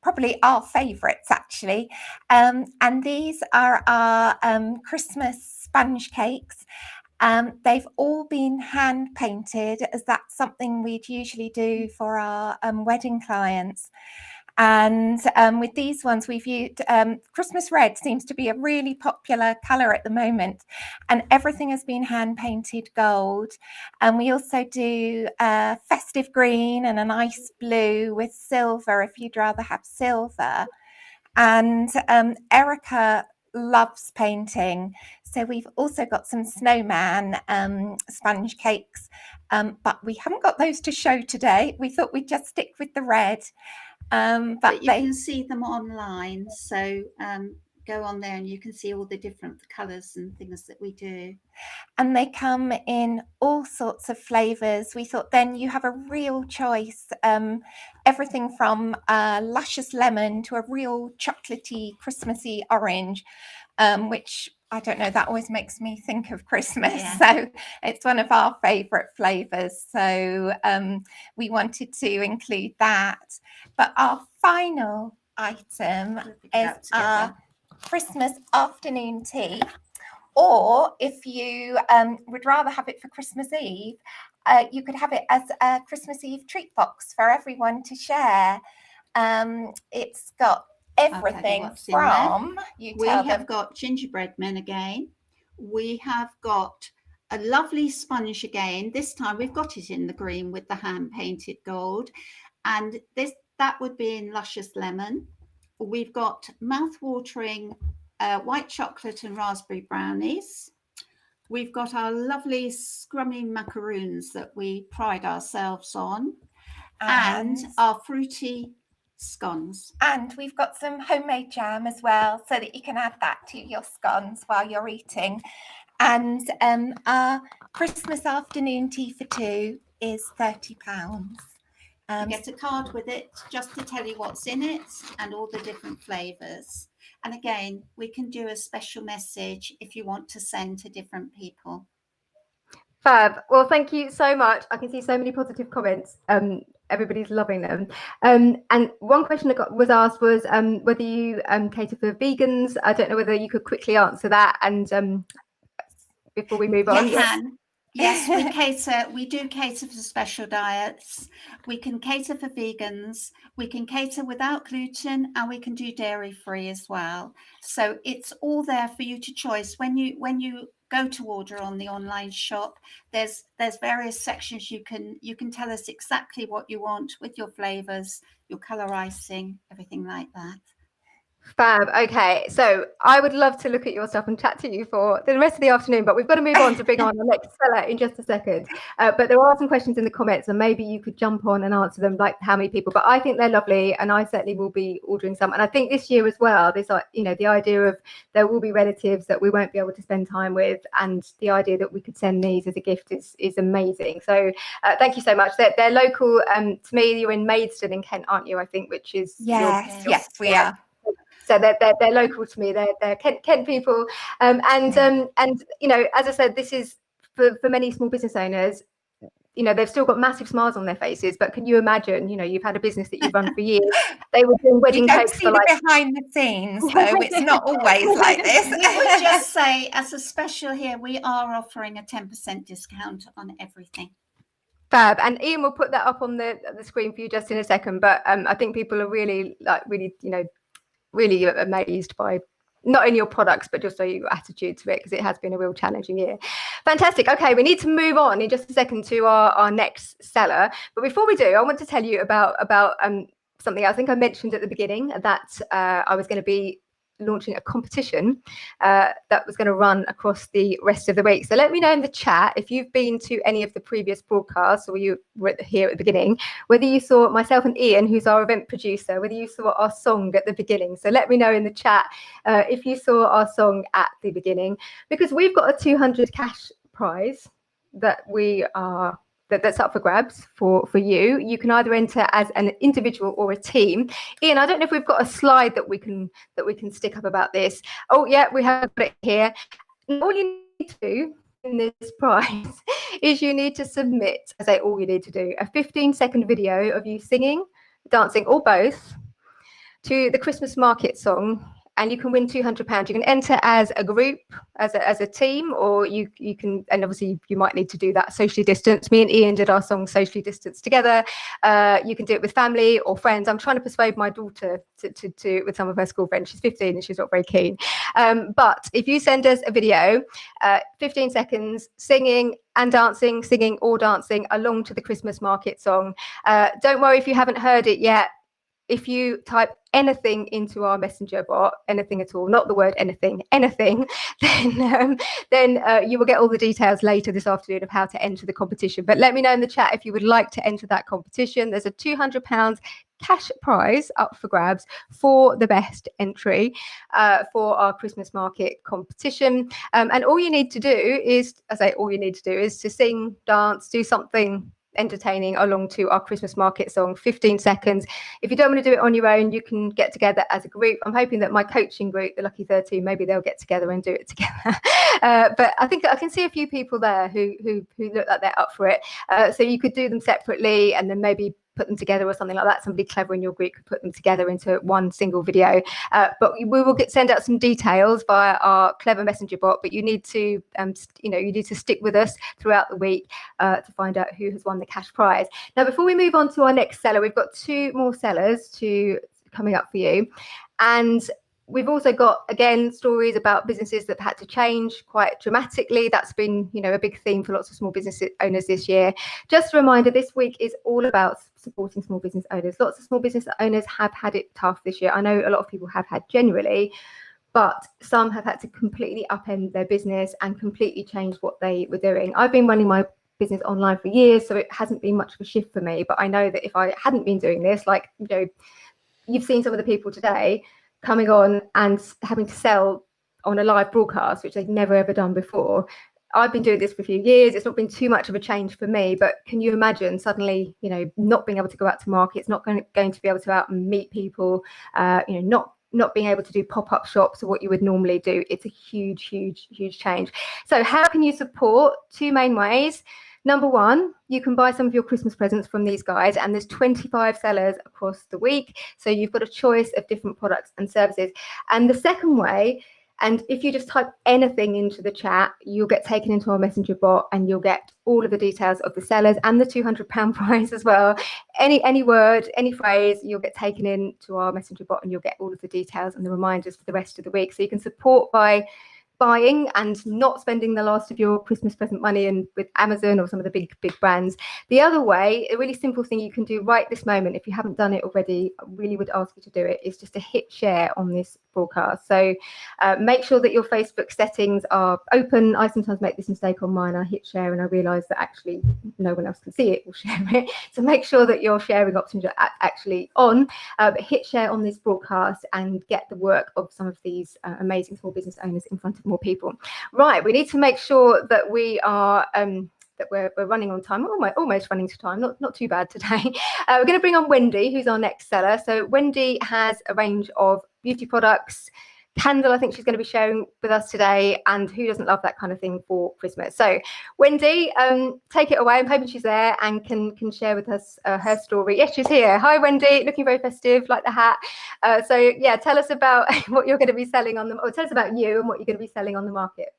probably our favorites, actually. And these are our Christmas sponge cakes. They've all been hand painted, as that's something we'd usually do for our wedding clients. And with these ones, we've used Christmas red seems to be a really popular colour at the moment, and everything has been hand painted gold. And we also do festive green and a nice blue with silver if you'd rather have silver. And Erica loves painting, so we've also got some snowman sponge cakes, but we haven't got those to show today. We thought we'd just stick with the red. But you can see them online, so go on there and you can see all the different colours and things that we do. And they come in all sorts of flavours. We thought then you have a real choice, everything from a luscious lemon to a real chocolatey, Christmassy orange, which I don't know, that always makes me think of Christmas. Yeah. So it's one of our favourite flavours. So we wanted to include that. But our final item is our Christmas afternoon tea. Or if you would rather have it for Christmas Eve, you could have it as a Christmas Eve treat box for everyone to share. It's got everything from, we have got gingerbread men again. We have got a lovely sponge again. This time we've got it in the green with the hand painted gold, and that would be in luscious lemon. We've got mouth-watering white chocolate and raspberry brownies. We've got our lovely scrummy macaroons that we pride ourselves on, and our fruity scones. And we've got some homemade jam as well, so that you can add that to your scones while you're eating. And our Christmas afternoon tea for two is £30. You get a card with it just to tell you what's in it and all the different flavours. And again, we can do a special message if you want to send to different people. Fab. Well, thank you so much. I can see so many positive comments. Everybody's loving them. And one question that was asked was whether you cater for vegans. I don't know whether you could quickly answer that, and before we move on. Yes, we do cater for special diets. We can cater for vegans, we can cater without gluten, and we can do dairy free as well. So it's all there for you to choose. When you go to order on the online shop, there's various sections you can tell us exactly what you want with your flavors, your color icing, everything like that. Fab. Okay, so I would love to look at your stuff and chat to you for the rest of the afternoon, but we've got to move on to bring on the next seller in just a second. But there are some questions in the comments, and maybe you could jump on and answer them, like how many people. But I think they're lovely, and I certainly will be ordering some. And I think this year as well, there's the idea of there will be relatives that we won't be able to spend time with, and the idea that we could send these as a gift is amazing. So thank you so much. They're local to me. You're in Maidstone in Kent, aren't you? I think, which is yes, we are. So they're local to me. They're Kent people, and as I said, this is for many small business owners. They've still got massive smiles on their faces, but can you imagine? You've had a business that you've run for years. They were doing wedding cakes for like behind the scenes, though. It's not always like this. We would just say, as a special here, we are offering a 10% discount on everything. Fab. And Ian will put that up on the screen for you just in a second. But I think people are really really amazed by not only your products, but just your attitude to it, because it has been a real challenging year. Fantastic. Okay, we need to move on in just a second to our next seller. But before we do, I want to tell you about something I think I mentioned at the beginning, that I was going to be launching a competition that was going to run across the rest of the week. So let me know in the chat if you've been to any of the previous broadcasts, or you were here at the beginning, whether you saw myself and Ian, who's our event producer, whether you saw our song at the beginning. So let me know in the chat if you saw our song at the beginning, because we've got a 200 cash prize that that's up for grabs for you. You can either enter as an individual or a team. Ian, I don't know if we've got a slide that we can stick up about this. Oh yeah, we have it here. All you need to do in this prize is you need to submit, I say all you need to do, a 15-second video of you singing, dancing, or both, to the Christmas market song, and you can win £200. You can enter as a group, as a team, or you can, and obviously you might need to do that socially distanced. Me and Ian did our song socially distanced together. You can do it with family or friends. I'm trying to persuade my daughter to with some of her school friends. She's 15 and she's not very keen. But if you send us a video, 15 seconds, singing and dancing, singing or dancing along to the Christmas market song. Don't worry if you haven't heard it yet. If you type anything into our messenger bot, anything at all, not the word anything, then you will get all the details later this afternoon of how to enter the competition. But let me know in the chat if you would like to enter that competition. There's a £200 cash prize up for grabs for the best entry for our Christmas market competition. And all you need to do is, to sing, dance, do something entertaining along to our Christmas market song, 15 seconds. If you don't want to do it on your own, you can get together as a group. I'm hoping that my coaching group, the Lucky 13, maybe they'll get together and do it together. But I think I can see a few people there who look like they're up for it. So you could do them separately and then maybe put them together or something like that. Somebody clever in your group could put them together into one single video. But we will send out some details via our clever messenger bot. But you need to, you need to stick with us throughout the week to find out who has won the cash prize. Now, before we move on to our next seller, we've got 2 more sellers coming up for you, and we've also got, again, stories about businesses that have had to change quite dramatically. That's been, a big theme for lots of small business owners this year. Just a reminder, this week is all about supporting small business owners. Lots of small business owners have had it tough this year. I know a lot of people have had generally, but some have had to completely upend their business and completely change what they were doing. I've been running my business online for years, so it hasn't been much of a shift for me. But I know that if I hadn't been doing this, like, you've seen some of the people today coming on and having to sell on a live broadcast, which they've never ever done before. I've been doing this for a few years. It's not been too much of a change for me, but can you imagine suddenly, not being able to go out to markets, not going to be able to out and meet people, not being able to do pop-up shops or what you would normally do? It's a huge, huge, huge change. So how can you support? 2 main ways. Number 1, you can buy some of your Christmas presents from these guys, and there's 25 sellers across the week. So you've got a choice of different products and services. And the second way, and if you just type anything into the chat, you'll get taken into our messenger bot and you'll get all of the details of the sellers and the £200 prize as well. Any word, any phrase, you'll get taken into our messenger bot and you'll get all of the details and the reminders for the rest of the week. So you can support by buying and not spending the last of your Christmas present money and with Amazon or some of the big brands. The other way, a really simple thing you can do right this moment, if you haven't done it already, I really would ask you to do it, is just to hit share on this broadcast. So make sure that your Facebook settings are open. I sometimes make this mistake on mine. I hit share and I realize that actually no one else can see it or share it. So make sure that your sharing options are actually on. But hit share on this broadcast and get the work of some of these amazing small business owners in front of more people. Right, we need to make sure that we are that we're running on time, almost running to time, not too bad today. We're going to bring on Wendy, who's our next seller. So Wendy has a range of beauty products. Candle, I think she's going to be sharing with us today, and who doesn't love that kind of thing for Christmas? So Wendy, take it away. I'm hoping she's there and can share with us her story. Yes, she's here. Hi Wendy, looking very festive, like the hat. So yeah, tell us about what you're going to be selling on them, or tell us about you and what you're going to be selling on the market.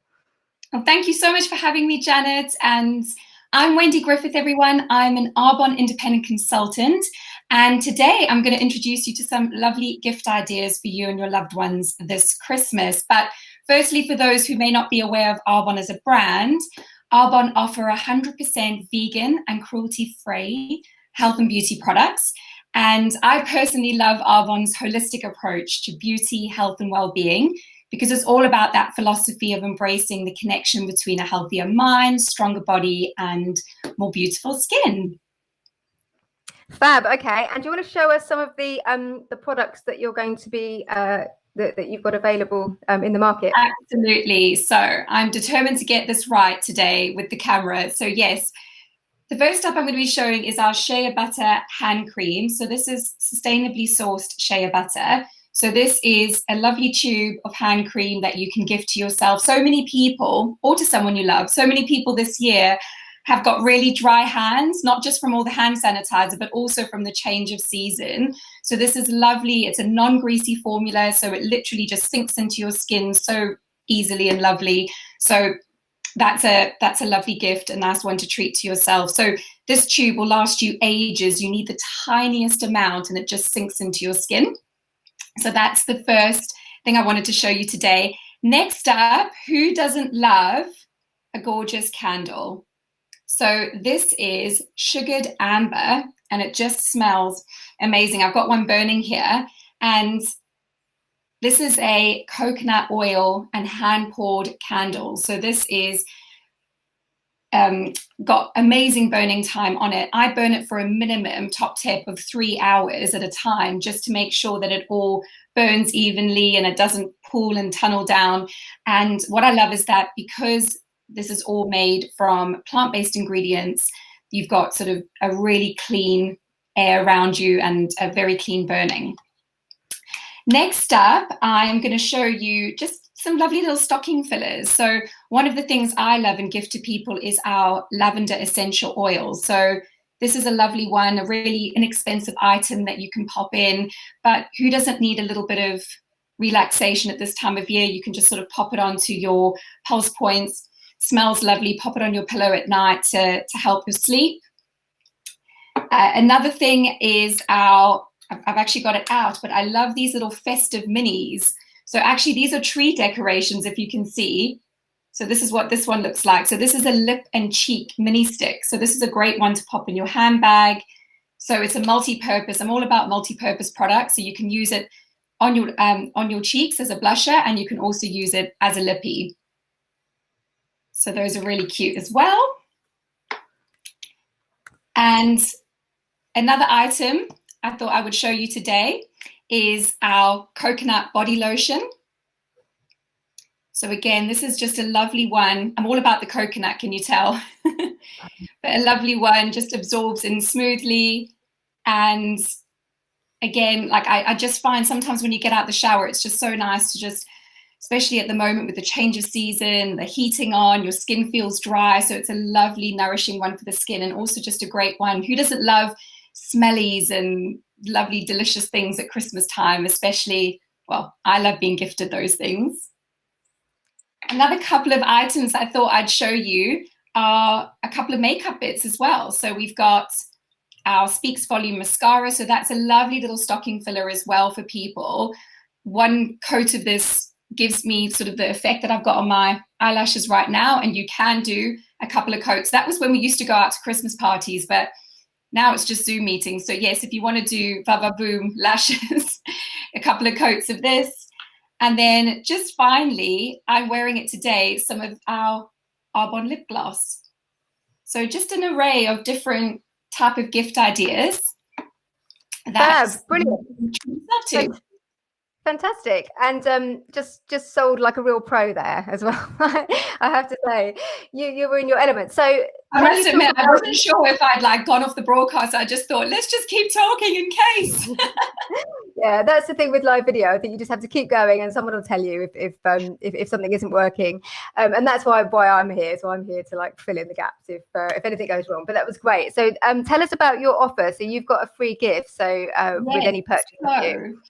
Well, thank you so much for having me, Janet. And I'm Wendy Griffith, everyone. I'm an Arbonne independent consultant. And today I'm going to introduce you to some lovely gift ideas for you and your loved ones this Christmas. But firstly, for those who may not be aware of Arbonne as a brand, Arbonne offer 100% vegan and cruelty-free health and beauty products. And I personally love Arbonne's holistic approach to beauty, health and well-being, because it's all about that philosophy of embracing the connection between a healthier mind, stronger body, and more beautiful skin. Fab. Okay. And do you want to show us some of the products that you're going to be that you've got available in the market? Absolutely. So I'm determined to get this right today with the camera. So yes, the first up I'm going to be showing is our shea butter hand cream. So this is sustainably sourced shea butter. So this is a lovely tube of hand cream that you can gift to yourself. So many people, or to someone you love, so many people this year have got really dry hands, not just from all the hand sanitizer, but also from the change of season. So this is lovely. It's a non-greasy formula, so it literally just sinks into your skin so easily and lovely. So that's a lovely gift, and that's one to treat to yourself. So this tube will last you ages. You need the tiniest amount, and it just sinks into your skin. So that's the first thing I wanted to show you today. Next up, who doesn't love a gorgeous candle? So this is sugared amber, and it just smells amazing. I've got one burning here, and this is a coconut oil and hand poured candle. So this is got amazing burning time on it. I burn it for a minimum top tip of 3 hours at a time, just to make sure that it all burns evenly and it doesn't pool and tunnel down. And what I love is that because this is all made from plant-based ingredients, you've got sort of a really clean air around you and a very clean burning. Next up, I'm going to show you just some lovely little stocking fillers. So one of the things I love and gift to people is our lavender essential oil. So this is a lovely one, a really inexpensive item that you can pop in, but who doesn't need a little bit of relaxation at this time of year? You can just sort of pop it onto your pulse points. Smells lovely. Pop it on your pillow at night to help you sleep. Another thing is I've actually got it out, but I love these little festive minis. So actually these are tree decorations, if you can see. So this is what this one looks like. So this is a lip and cheek mini stick. So this is a great one to pop in your handbag. So it's a multi-purpose. I'm all about multi-purpose products. So you can use it on your cheeks as a blusher, and you can also use it as a lippy. So those are really cute as well. And another item I thought I would show you today is our coconut body lotion. So again, this is just a lovely one. I'm all about the coconut, can you tell? But a lovely one, just absorbs in smoothly. And again, like I just find sometimes when you get out the shower, it's just so nice to just, especially at the moment with the change of season, the heating on, your skin feels dry. So it's a lovely, nourishing one for the skin, and also just a great one. Who doesn't love smellies and lovely, delicious things at Christmas time, especially, well, I love being gifted those things. Another couple of items I thought I'd show you are a couple of makeup bits as well. So we've got our Speaks Volume mascara. So that's a lovely little stocking filler as well for people. One coat of this gives me sort of the effect that I've got on my eyelashes right now, and you can do a couple of coats. That was when we used to go out to Christmas parties, but now it's just Zoom meetings. So yes, if you want to do Vava Boom lashes, a couple of coats of this. And then just finally, I'm wearing it today, some of our Arbonne lip gloss. So just an array of different type of gift ideas. That's brilliant. Fantastic. And just sold like a real pro there as well. I have to say, you were in your element. So I must admit, I wasn't sure if I'd like gone off the broadcast. I just thought, let's just keep talking in case. Yeah, that's the thing with live video. I think you just have to keep going, and someone will tell you if something isn't working. And that's why I'm here. So I'm here to like fill in the gaps if anything goes wrong. But that was great. So tell us about your offer. So you've got a free gift. So with any purchase of you.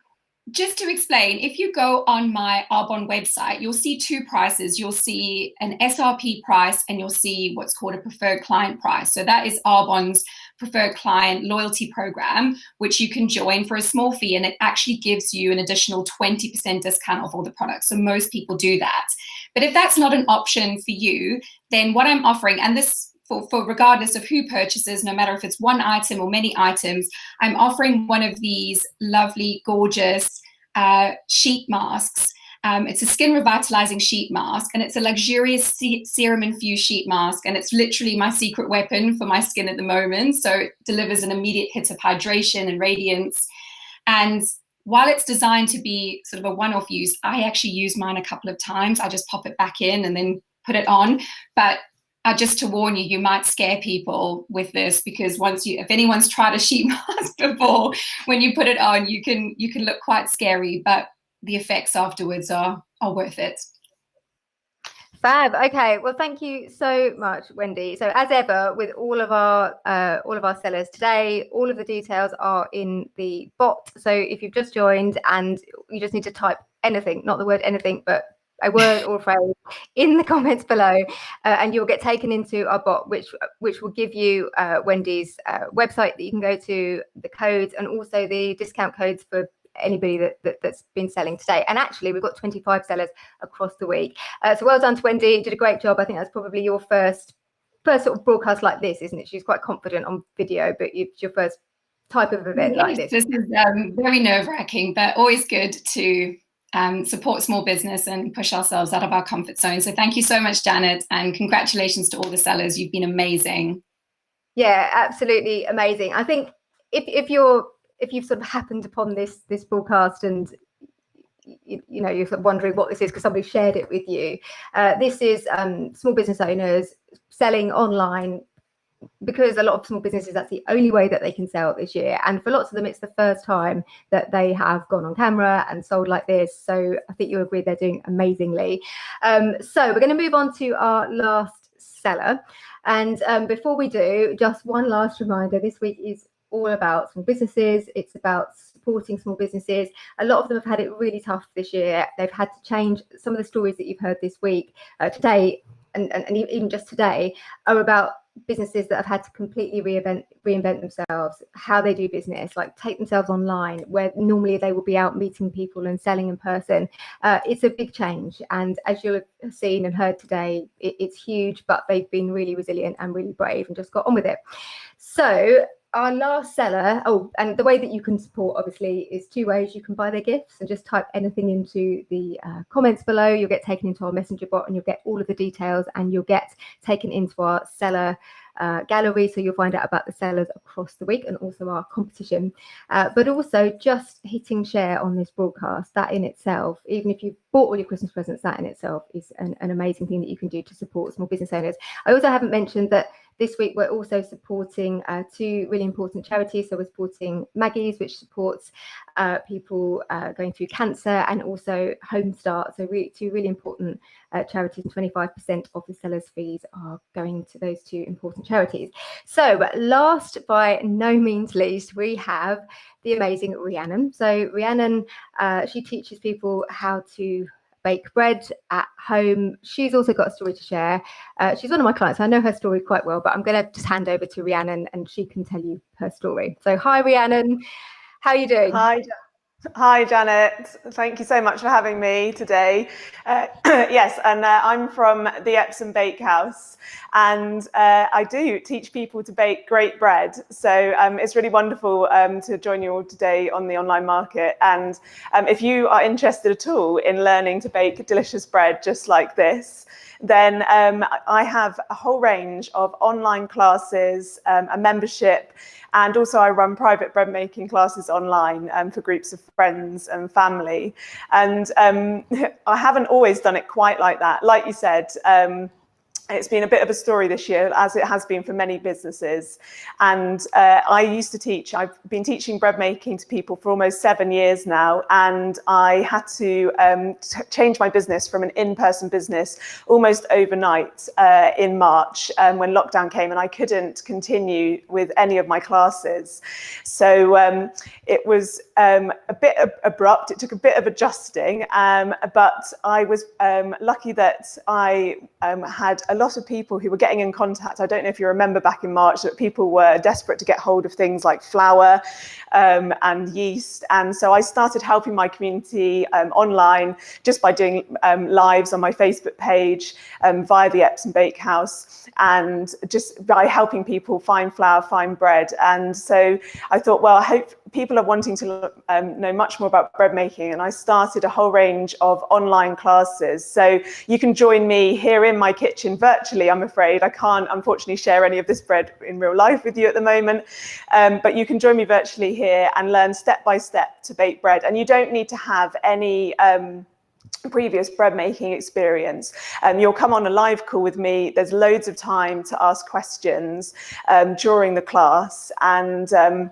Just to explain, if you go on my Arbonne website, you'll see two prices. You'll see an SRP price, and you'll see what's called a preferred client price. So that is Arbonne's preferred client loyalty program, which you can join for a small fee, and it actually gives you an additional 20% discount off all the products. So most people do that. But if that's not an option for you, then what I'm offering, and this for regardless of who purchases, no matter if it's one item or many items, I'm offering one of these lovely, gorgeous sheet masks. It's a skin revitalizing sheet mask, and it's a luxurious serum infused sheet mask, and it's literally my secret weapon for my skin at the moment. So it delivers an immediate hit of hydration and radiance. And while it's designed to be sort of a one-off use, I actually use mine a couple of times. I just pop it back in and then put it on. But just to warn you, you might scare people with this, because if anyone's tried a sheet mask before, when you put it on, you can look quite scary, but the effects afterwards are worth it. Fab. Okay. Well, thank you so much, Wendy. So as ever, with all of our sellers today, all of the details are in the bot. So if you've just joined and you just need to type anything, not the word anything, but a word or a phrase in the comments below, and you'll get taken into our bot, which will give you Wendy's website that you can go to, the codes, and also the discount codes for anybody that's been selling today. And actually, we've got 25 sellers across the week. So well done to Wendy. You did a great job. I think that's probably your first sort of broadcast like this, isn't it? She's quite confident on video, but it's your first type of event like this. This is very nerve-wracking, but always good to support small business and push ourselves out of our comfort zone. So thank you so much, Janet, and congratulations to all the sellers. You've been amazing. Yeah, absolutely amazing. I think if you've sort of happened upon this broadcast and you're sort of wondering what this is because somebody shared it with you, this is small business owners selling online because a lot of small businesses, that's the only way that they can sell this year. And for lots of them, it's the first time that they have gone on camera and sold like this. So I think you'll agree they're doing amazingly. So we're going to move on to our last seller. And before we do, just one last reminder, this week is all about small businesses. It's about supporting small businesses. A lot of them have had it really tough this year. They've had to change. Some of the stories that you've heard this week, today, and even just today, are about businesses that have had to completely reinvent themselves, how they do business, like take themselves online, where normally they will be out meeting people and selling in person. It's a big change. And as you'll have seen and heard today, it's huge, but they've been really resilient and really brave and just got on with it. So our last seller, and the way that you can support obviously is two ways. You can buy their gifts and just type anything into the comments below. You'll get taken into our messenger bot and you'll get all of the details, and you'll get taken into our seller gallery, so you'll find out about the sellers across the week and also our competition. But also just hitting share on this broadcast, that in itself, even if you've bought all your Christmas presents, that in itself is an amazing thing that you can do to support small business owners. I also haven't mentioned that this week we're also supporting two really important charities. So we're supporting Maggies, which supports people going through cancer, and also Homestart. So two really important charities, and 25% of the sellers' fees are going to those two important charities. So last by no means least, we have the amazing Rhiannon. So Rhiannon, she teaches people how to bake bread at home. She's also got a story to share. She's one of my clients. I know her story quite well, but I'm going to just hand over to Rhiannon and she can tell you her story. So hi, Rhiannon. How are you doing? Hi, Janet. Thank you so much for having me today. Yes, and I'm from the Epsom Bakehouse, and I do teach people to bake great bread. So it's really wonderful to join you all today on the online market. And if you are interested at all in learning to bake delicious bread just like this, then I have a whole range of online classes, a membership, and also I run private bread making classes online for groups of friends and family. And I haven't always done it quite like that. Like you said, it's been a bit of a story this year, as it has been for many businesses. And I used to teach, I've been teaching bread making to people for almost 7 years now. And I had to change my business from an in-person business almost overnight in March when lockdown came, and I couldn't continue with any of my classes. So it was a bit abrupt. It took a bit of adjusting, but I was lucky that I had a lot of people who were getting in contact. I don't know if you remember back in March that people were desperate to get hold of things like flour and yeast. And so I started helping my community online just by doing lives on my Facebook page via the Epsom Bakehouse, and just by helping people find flour, find bread. And so I thought, well, I hope people are wanting to know much more about bread making, and I started a whole range of online classes. So you can join me here in my kitchen virtually. I'm afraid I can't unfortunately share any of this bread in real life with you at the moment, but you can join me virtually here and learn step by step to bake bread. And you don't need to have any previous bread making experience. You'll come on a live call with me. There's loads of time to ask questions during the class, and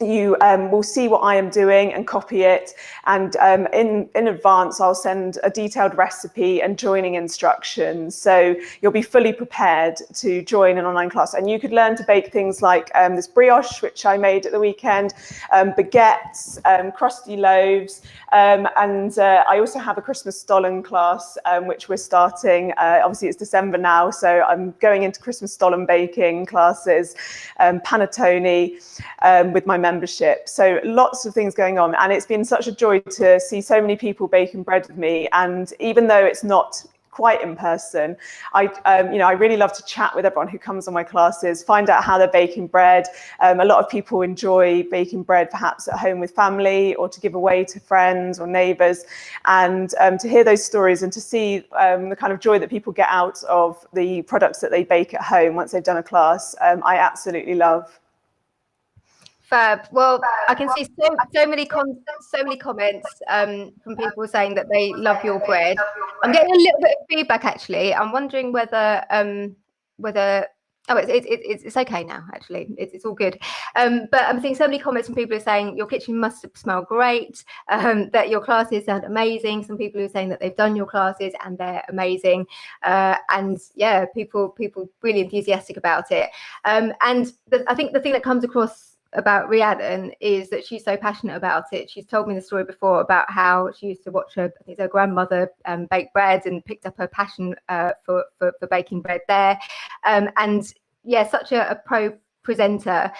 you will see what I am doing and copy it, and in advance I'll send a detailed recipe and joining instructions, so you'll be fully prepared to join an online class. And you could learn to bake things like this brioche, which I made at the weekend, baguettes, crusty loaves, and I also have a Christmas stollen class which we're starting. Obviously it's December now, so I'm going into Christmas stollen baking classes, panettone with my membership. So lots of things going on, and it's been such a joy to see so many people baking bread with me. And even though it's not quite in person, I really love to chat with everyone who comes on my classes, find out how they're baking bread. A lot of people enjoy baking bread perhaps at home with family, or to give away to friends or neighbours, and to hear those stories and to see the kind of joy that people get out of the products that they bake at home once they've done a class, I absolutely love. Fab. Well, I can see so many comments from people saying that they love your bread. I'm getting a little bit of feedback actually. I'm wondering whether Oh, it's okay now, actually. It's all good. But I'm seeing so many comments from people who are saying your kitchen must smell great, that your classes sound amazing. Some people who are saying that they've done your classes and they're amazing. And yeah, people really enthusiastic about it. And I think the thing that comes across about Rhiannon is that she's so passionate about it. She's told me the story before about how she used to watch her grandmother bake bread and picked up her passion for baking bread there. And yeah, such a pro presenter.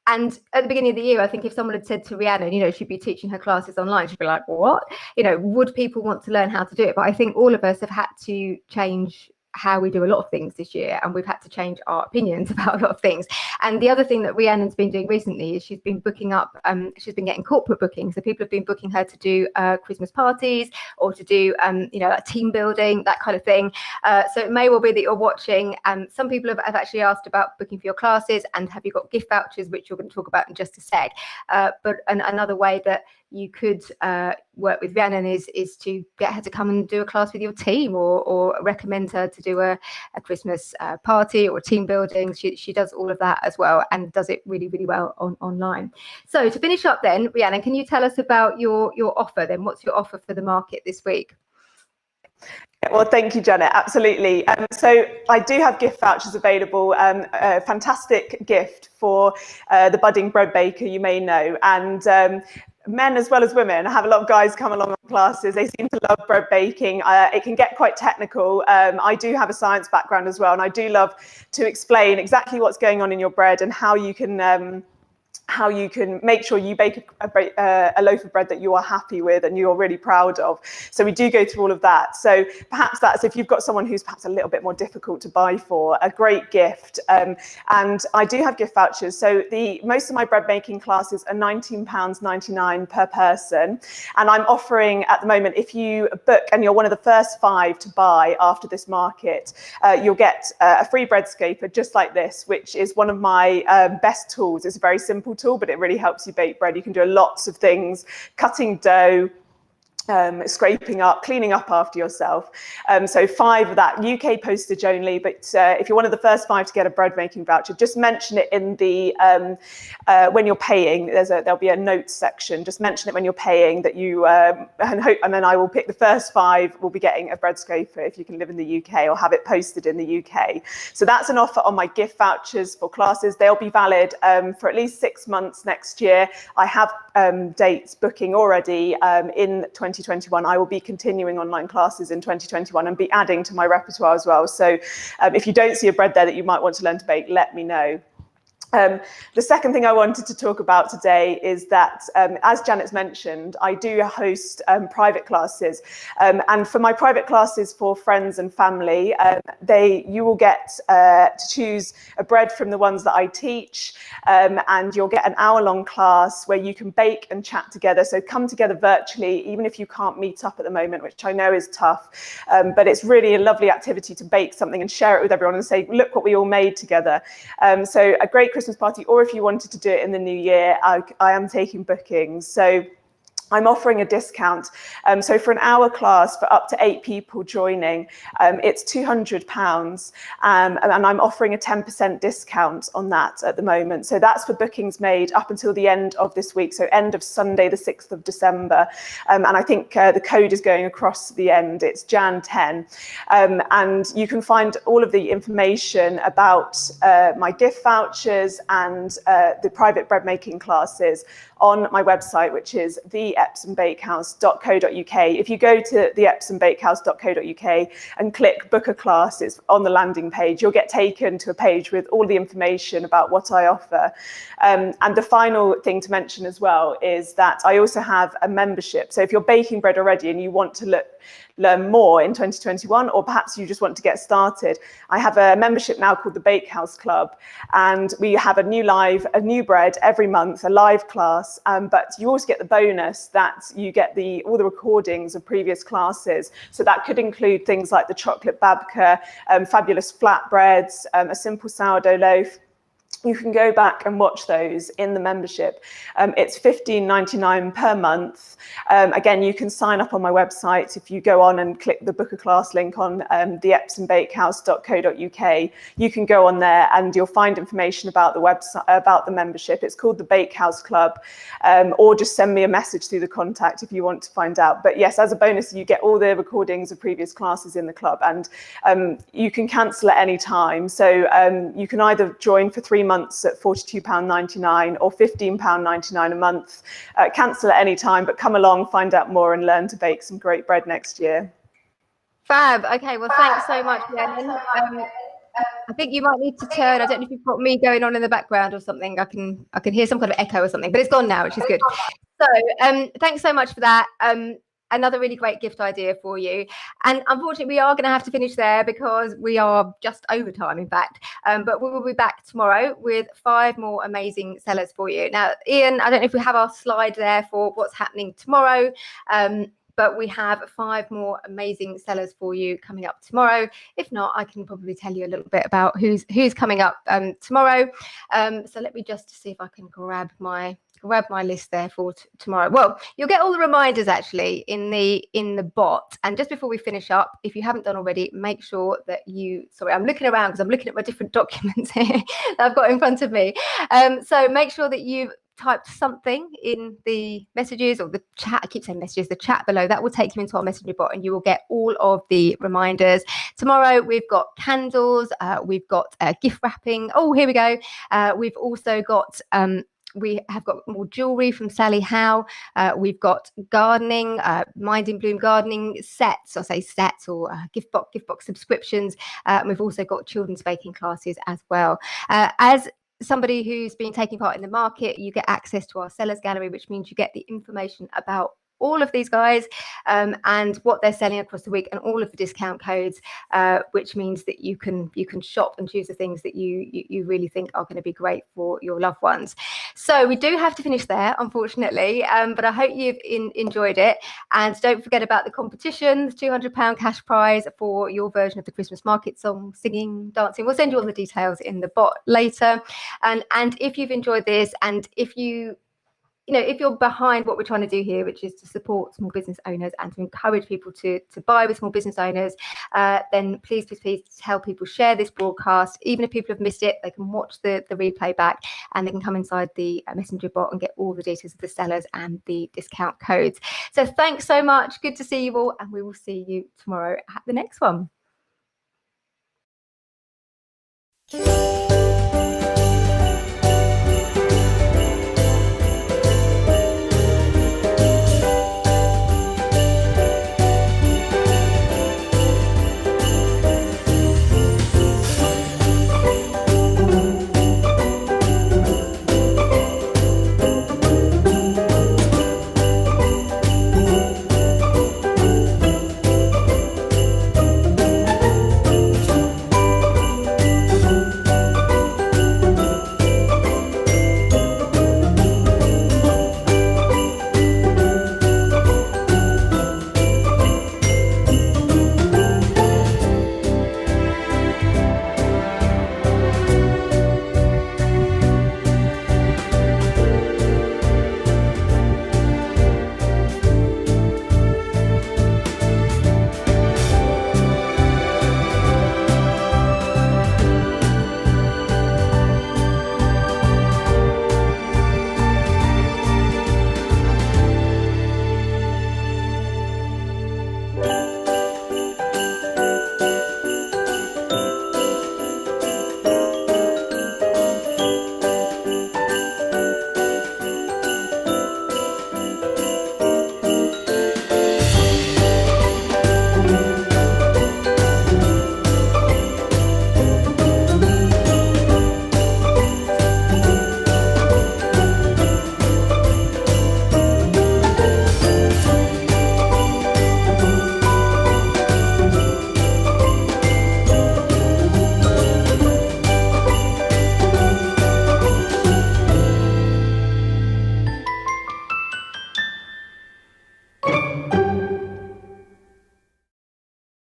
And at the beginning of the year, I think if someone had said to Rhiannon, she'd be teaching her classes online, she'd be like, what? Would people want to learn how to do it? But I think all of us have had to change how we do a lot of things this year, and we've had to change our opinions about a lot of things. And the other thing that Rhiannon's been doing recently is she's been booking up, she's been getting corporate bookings. So people have been booking her to do Christmas parties or to do like team building, that kind of thing. So it may well be that you're watching. Some people have actually asked about booking for your classes, and have you got gift vouchers, which you're going to talk about in just a sec. But another way that you could work with Rhiannon is to get her to come and do a class with your team, or recommend her to do a Christmas party or team building. She does all of that as well, and does it really, really well online. So to finish up then, Rhiannon, can you tell us about your offer then? What's your offer for the market this week? Well, thank you, Janet. Absolutely. So I do have gift vouchers available. A fantastic gift for the budding bread baker, you may know. And men as well as women. I have a lot of guys come along on classes. They seem to love bread baking. It can get quite technical. I do have a science background as well, and I do love to explain exactly what's going on in your bread and how you can make sure you bake a loaf of bread that you are happy with and you're really proud of. So we do go through all of that. So perhaps that's, if you've got someone who's perhaps a little bit more difficult to buy for, a great gift. And I do have gift vouchers. So most of my bread making classes are £19.99 per person. And I'm offering at the moment, if you book and you're one of the first 5 to buy after this market, you'll get a free bread scraper just like this, which is one of my best tools. It's a very simple tool, but it really helps you bake bread. You can do lots of things: cutting dough, scraping up, cleaning up after yourself. So 5 of that, UK postage only, but if you're one of the first 5 to get a bread making voucher, just mention it in the when you're paying. There'll be a notes section. Just mention it when you're paying that you and then I will pick the first 5 will be getting a bread scraper if you can live in the UK or have it posted in the UK. So that's an offer on my gift vouchers for classes. They'll be valid for at least 6 months next year. I have dates booking already in 2021. I will be continuing online classes in 2021 and be adding to my repertoire as well. So if you don't see a bread there that you might want to learn to bake, let me know. The second thing I wanted to talk about today is that, as Janet's mentioned, I do host private classes. And for my private classes for friends and family, you will get to choose a bread from the ones that I teach, and you'll get an hour-long class where you can bake and chat together. So come together virtually, even if you can't meet up at the moment, which I know is tough. But it's really a lovely activity to bake something and share it with everyone and say, look what we all made together. So a great Christmas party, or if you wanted to do it in the new year, I am taking bookings. So I'm offering a discount. So for an hour class for up to 8 people joining, it's £200. And I'm offering a 10% discount on that at the moment. So that's for bookings made up until the end of this week. So end of Sunday, the 6th of December. And I think the code is going across the end. It's Jan 10. And you can find all of the information about my gift vouchers and the private bread making classes on my website, which is theepsombakehouse.co.uk. If you go to theepsombakehouse.co.uk and click book a class, it's on the landing page, you'll get taken to a page with all the information about what I offer. And the final thing to mention as well is that I also have a membership. So if you're baking bread already and you want to learn more in 2021, or perhaps you just want to get started, I have a membership now called the Bakehouse Club, and we have a new bread every month, a live class, but you also get the bonus that you get all the recordings of previous classes. So that could include things like the chocolate babka, fabulous flatbreads, a simple sourdough loaf, you can go back and watch those in the membership. It's $15.99 per month. Again, you can sign up on my website. If you go on and click the book a class link on theepsombakehouse.co.uk, you can go on there and you'll find information about the website, about the membership. It's called the Bakehouse Club, or just send me a message through the contact if you want to find out. But yes, as a bonus, you get all the recordings of previous classes in the club, and you can cancel at any time. So you can either join for 3 months at £42.99 or £15.99 a month. Cancel at any time, but come along, find out more and learn to bake some great bread next year. Fab. Okay, well, thanks so much, Jen. I think you might need to turn. I don't know if you've got me going on in the background or something. I can hear some kind of echo or something, but it's gone now, which is good. So thanks so much for that. Another really great gift idea for you. And unfortunately, we are going to have to finish there because we are just over time, in fact. But we will be back tomorrow with 5 more amazing sellers for you. Now, Ian, I don't know if we have our slide there for what's happening tomorrow. But we have 5 more amazing sellers for you coming up tomorrow. If not, I can probably tell you a little bit about who's coming up tomorrow. So let me just see if I can grab my list there for tomorrow. Well, you'll get all the reminders actually in the bot. And just before we finish up, if you haven't done already, make sure that sorry, I'm looking around because I'm looking at my different documents here that I've got in front of me. So make sure that you've typed something in the messages or the chat. I keep saying messages, the chat below. That will take you into our messenger bot and you will get all of the reminders. Tomorrow we've got candles, we've got gift wrapping. Oh, here we go. We've also got we have got more jewellery from Sally Howe. We've got gardening, Mind in Bloom gardening sets, I say sets, or gift box subscriptions. We've also got children's baking classes as well. As somebody who's been taking part in the market, you get access to our sellers gallery, which means you get the information about all of these guys and what they're selling across the week and all of the discount codes, which means that you can shop and choose the things that you really think are going to be great for your loved ones. So we do have to finish there, unfortunately, but I hope you've enjoyed it. And don't forget about the competition, the £200 cash prize for your version of the Christmas market song, singing, dancing. We'll send you all the details in the bot later. And if you've enjoyed this, and if if you're behind what we're trying to do here, which is to support small business owners and to encourage people to buy with small business owners, then please tell people, share this broadcast. Even if people have missed it, they can watch the replay back and they can come inside the messenger bot and get all the details of the sellers and the discount codes. So thanks so much. Good to see you all, and we will see you tomorrow at the next one.